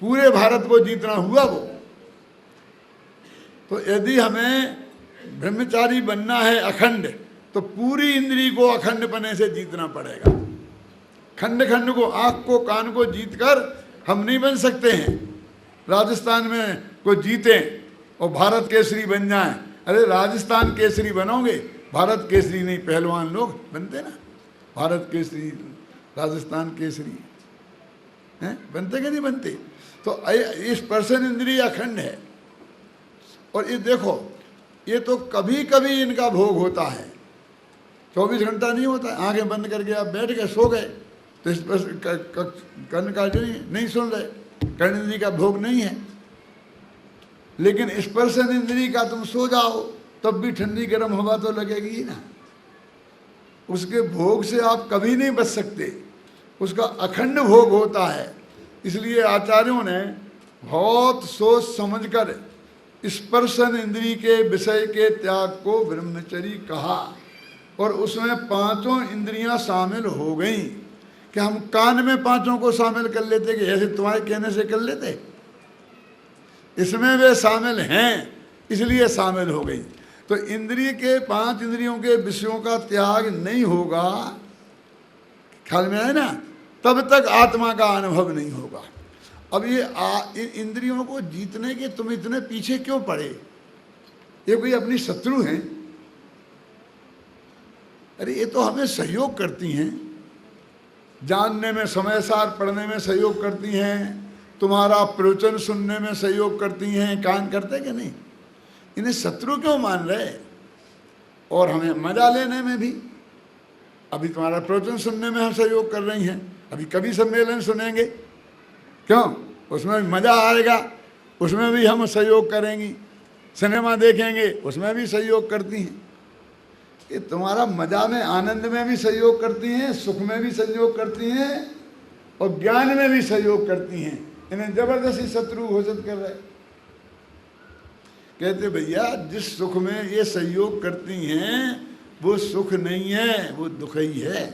पूरे भारत को जीतना हुआ वो। तो यदि हमें ब्रह्मचारी बनना है अखंड, तो पूरी इंद्री को अखंड पने से जीतना पड़ेगा। खंड खंड को, आँख को कान को जीतकर हम नहीं बन सकते हैं। राजस्थान में को जीते और भारत केसरी बन जाए। अरे राजस्थान केसरी बनोगे, भारत केसरी नहीं, पहलवान लोग बनते ना, भारत केसरी, राजस्थान केसरी हैं, बनते कि नहीं बनते? तो इस स्पर्शन इंद्रिय अखंड है। और ये देखो, ये तो कभी कभी इनका भोग होता है, 24 घंटा नहीं होता। आंखें बंद करके आप बैठ गए, सो गए, तो इस कर्ण का नहीं सुन रहे, कर्ण इंद्री का भोग नहीं है। लेकिन स्पर्शन इंद्री का तुम सो जाओ तब भी ठंडी गर्म हवा तो लगेगी ही ना। उसके भोग से आप कभी नहीं बच सकते, उसका अखंड भोग होता है। इसलिए आचार्यों ने बहुत सोच समझकर स्पर्शन इंद्री के विषय के त्याग को ब्रह्मचर्य कहा, और उसमें पांचों इंद्रियां शामिल हो गईं। कि हम कान में पांचों को शामिल कर लेते कि ऐसे तुम्हारे कहने से कर लेते, इसमें वे शामिल हैं, इसलिए शामिल हो गई। तो इंद्रिय के, पांच इंद्रियों के विषयों का त्याग नहीं होगा, ख्याल में है ना, तब तक आत्मा का अनुभव नहीं होगा। अब ये इंद्रियों को जीतने के तुम इतने पीछे क्यों पड़े? ये कोई अपनी शत्रु हैं? अरे ये तो हमें सहयोग करती हैं, जानने में, समय सार पढ़ने में सहयोग करती हैं, तुम्हारा प्रवचन सुनने में सहयोग करती हैं, कान करते कि नहीं? इन्हें शत्रु क्यों मान रहे? और हमें मजा लेने में भी, अभी तुम्हारा प्रवचन सुनने में हम सहयोग कर रही हैं, अभी कभी सम्मेलन सुनेंगे, क्यों? उसमें भी मजा आएगा, उसमें भी हम सहयोग करेंगी। सिनेमा देखेंगे, उसमें भी सहयोग करती हैं। ये तुम्हारा मजा में, आनंद में भी सहयोग करती हैं, सुख में भी सहयोग करती हैं, और ज्ञान में भी सहयोग करती हैं। इन्हें जबरदस्ती शत्रु घोषित कर रहे। कहते भैया जिस सुख में ये सहयोग करती हैं वो सुख नहीं है, वो दुख ही है।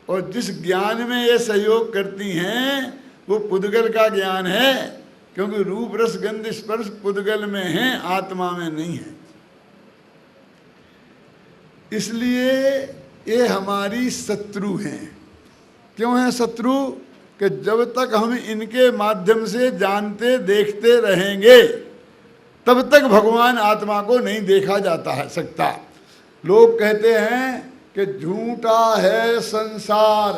और जिस ज्ञान में ये सहयोग करती हैं वो पुद्गल का ज्ञान है, क्योंकि रूप रस गंध स्पर्श पुद्गल में है, आत्मा में नहीं है। इसलिए ये हमारी शत्रु हैं। क्यों है शत्रु? कि जब तक हम इनके माध्यम से जानते देखते रहेंगे तब तक भगवान आत्मा को नहीं देखा जाता है सकता। लोग कहते हैं कि झूठा है संसार,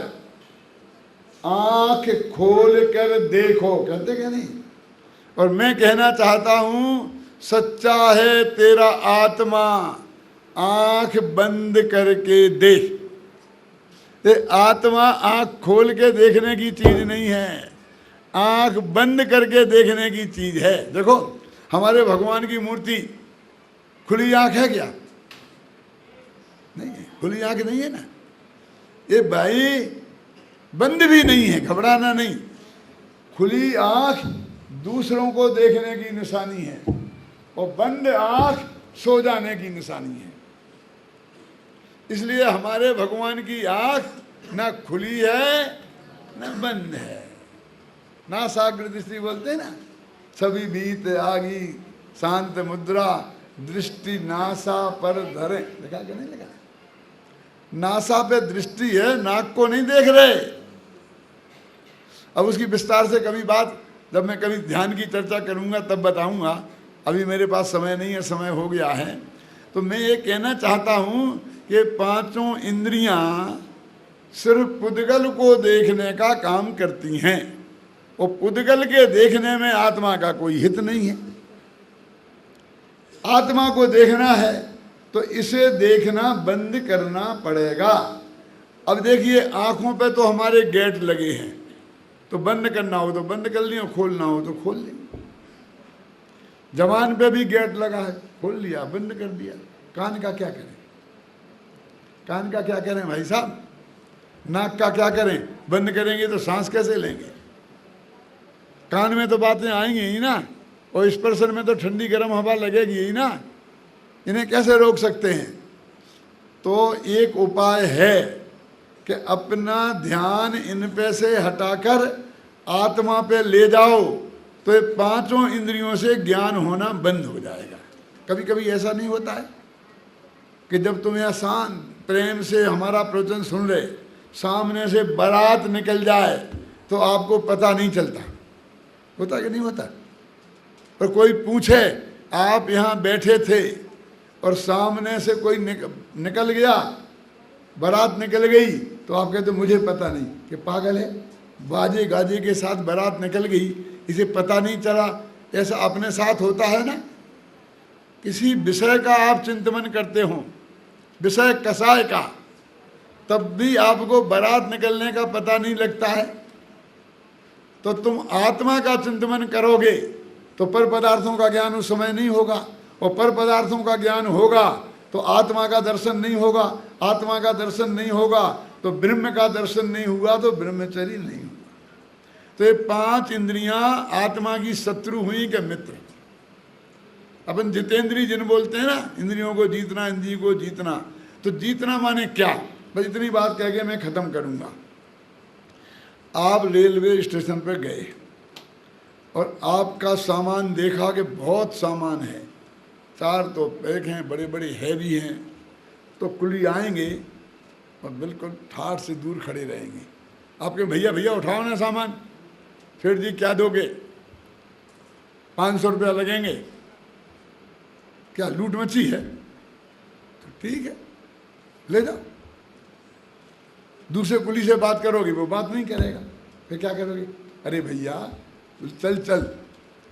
आंख खोल कर देखो, कहते क्या नहीं? और मैं कहना चाहता हूं, सच्चा है तेरा आत्मा, आंख बंद करके देख। ये आत्मा आंख खोल के देखने की चीज नहीं है, आंख बंद करके देखने की चीज है। देखो हमारे भगवान की मूर्ति खुली आंख है क्या? नहीं है, खुली आंख नहीं है ना। ये भाई बंद भी नहीं है, घबराना नहीं। खुली आंख दूसरों को देखने की निशानी है, और बंद आंख सो जाने की निशानी है। इसलिए हमारे भगवान की आंख ना खुली है ना बंद है। नासाग्र दृष्टि बोलते हैं ना, सभी बीत आगी शांत मुद्रा दृष्टि नासा पर धरे। लिखा कि नहीं लिखा? नासा पे दृष्टि है, नाक को नहीं देख रहे। अब उसकी विस्तार से कभी बात, जब मैं कभी ध्यान की चर्चा करूंगा तब बताऊंगा, अभी मेरे पास समय नहीं है, समय हो गया है। तो मैं ये कहना चाहता हूं कि पांचों इंद्रियां सिर्फ पुद्गल को देखने का काम करती हैं, और पुद्गल के देखने में आत्मा का कोई हित नहीं है। आत्मा को देखना है तो इसे देखना बंद करना पड़ेगा। अब देखिए, आंखों पे तो हमारे गेट लगे हैं, तो बंद करना हो तो बंद कर लिया, खोलना हो तो खोल लिया। जबान पे भी गेट लगा है, खोल लिया, बंद कर दिया। कान का क्या करें? कान का क्या करें भाई साहब? नाक का क्या करें? बंद करेंगे तो सांस कैसे लेंगे? कान में तो बातें आएंगी ही ना, और स्पर्शन में तो ठंडी गर्म हवा लगेगी ही ना। इन्हें कैसे रोक सकते हैं? तो एक उपाय है कि अपना ध्यान इन पे से हटाकर आत्मा पे ले जाओ, तो ये पांचों इंद्रियों से ज्ञान होना बंद हो जाएगा। कभी कभी ऐसा नहीं होता है कि जब तुम यहाँ शांत प्रेम से हमारा प्रवचन सुन रहे, सामने से बारात निकल जाए तो आपको पता नहीं चलता? होता कि नहीं होता? और कोई पूछे, आप यहाँ बैठे थे और सामने से कोई निकल गया, बारात निकल गई, तो आप कहते मुझे पता नहीं। कि पागल है, बाजे गाजे के साथ बारात निकल गई, इसे पता नहीं चला। ऐसा अपने साथ होता है ना। किसी विषय का आप चिंतन करते हो, विषय कसाय का, तब भी आपको बारात निकलने का पता नहीं लगता है। तो तुम आत्मा का चिंतन करोगे तो पर पदार्थों का ज्ञान उस समय नहीं होगा, और पर पदार्थों का ज्ञान होगा तो आत्मा का दर्शन नहीं होगा। आत्मा का दर्शन नहीं होगा तो ब्रह्म का दर्शन नहीं हुआ, तो ब्रह्मचर्य नहीं हुआ। तो ये पांच इंद्रियां आत्मा की शत्रु हुई कि मित्र? अपन जितेंद्रिय जिन बोलते हैं ना, इंद्रियों को जीतना, इंद्रिय को जीतना। तो जीतना माने क्या? बस इतनी बात कह के मैं खत्म करूंगा। आप रेलवे स्टेशन पर गए और आपका सामान देखा कि बहुत सामान है, 4 तो बैग हैं, बड़े बड़े हैवी हैं, तो कुली आएंगे और बिल्कुल ठाठ से दूर खड़े रहेंगे। आपके भैया भैया उठाओ ना सामान। फिर जी क्या दोगे? 500 रुपया लगेंगे। क्या लूट मची है? तो ठीक है, ले जाओ। दूसरे कुली से बात करोगे, वो बात नहीं करेगा। फिर क्या करोगे? अरे भैया चल चल,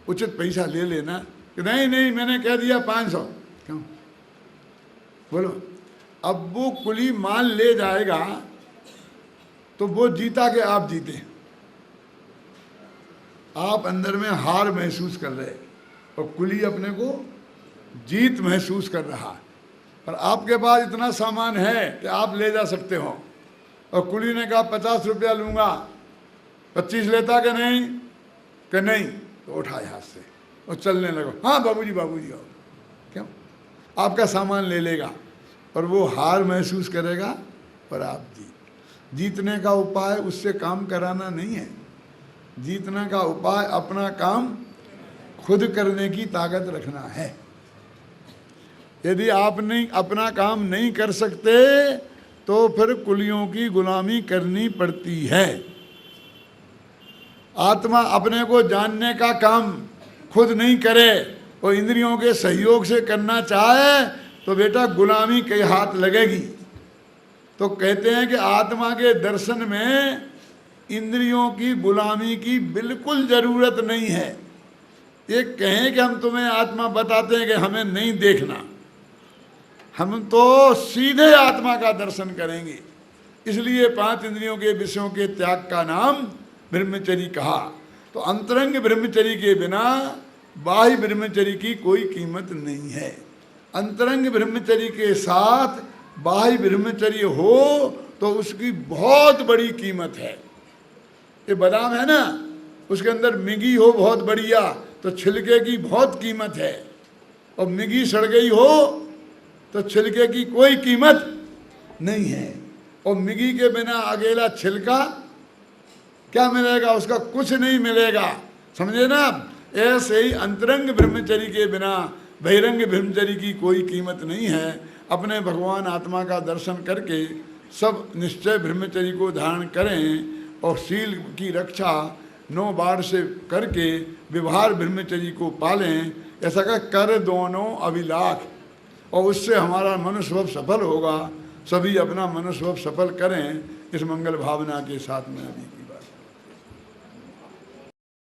उचित पैसा ले लेना। नहीं नहीं, मैंने कह दिया 500। क्यों? बोलो। अब वो कुली माल ले जाएगा तो वो जीता कि आप जीते? आप अंदर में हार महसूस कर रहे और कुली अपने को जीत महसूस कर रहा है। पर आपके पास इतना सामान है कि आप ले जा सकते हो, और कुली ने कहा 50 रुपया लूंगा, 25 लेता कि नहीं? कि नहीं, तो उठाए हाथ से और चलने लगो। हाँ बाबूजी बाबूजी आओ। क्यों? आपका सामान ले लेगा और वो हार महसूस करेगा, और आप जीतने का उपाय उससे काम कराना नहीं है। जीतने का उपाय अपना काम खुद करने की ताकत रखना है। यदि आप नहीं अपना काम नहीं कर सकते तो फिर कुलियों की गुलामी करनी पड़ती है। आत्मा अपने को जानने का काम खुद नहीं करे और इंद्रियों के सहयोग से करना चाहे तो बेटा गुलामी के हाथ लगेगी। तो कहते हैं कि आत्मा के दर्शन में इंद्रियों की गुलामी की बिल्कुल जरूरत नहीं है। ये कहें कि हम तुम्हें आत्मा बताते हैं कि हमें नहीं देखना, हम तो सीधे आत्मा का दर्शन करेंगे। इसलिए 5 इंद्रियों के विषयों के त्याग का नाम ब्रह्मचर्य कहा। तो अंतरंग ब्रह्मचर्य के बिना बाह्य ब्रह्मचर्य की कोई कीमत नहीं है। अंतरंग ब्रह्मचर्य के साथ बाह्य ब्रह्मचर्य हो तो उसकी बहुत बड़ी कीमत है। ये बादाम है ना, उसके अंदर मिगी हो बहुत बढ़िया, तो छिलके की बहुत कीमत है। और मिगी सड़ गई हो तो छिलके की कोई कीमत नहीं है। और मिगी के बिना अकेला छिलका क्या मिलेगा, उसका कुछ नहीं मिलेगा, समझे ना। ऐसे ही अंतरंग ब्रह्मचर्य के बिना बहिरंग ब्रह्मचर्य की कोई कीमत नहीं है। अपने भगवान आत्मा का दर्शन करके सब निश्चय ब्रह्मचर्य को धारण करें और शील की रक्षा 9 बार से करके व्यवहार ब्रह्मचर्य को पालें। ऐसा कर दोनों अभिलाख, और उससे हमारा मनुष्य सफल होगा। सभी अपना मनुष्य सफल करें इस मंगल भावना के साथ में अभी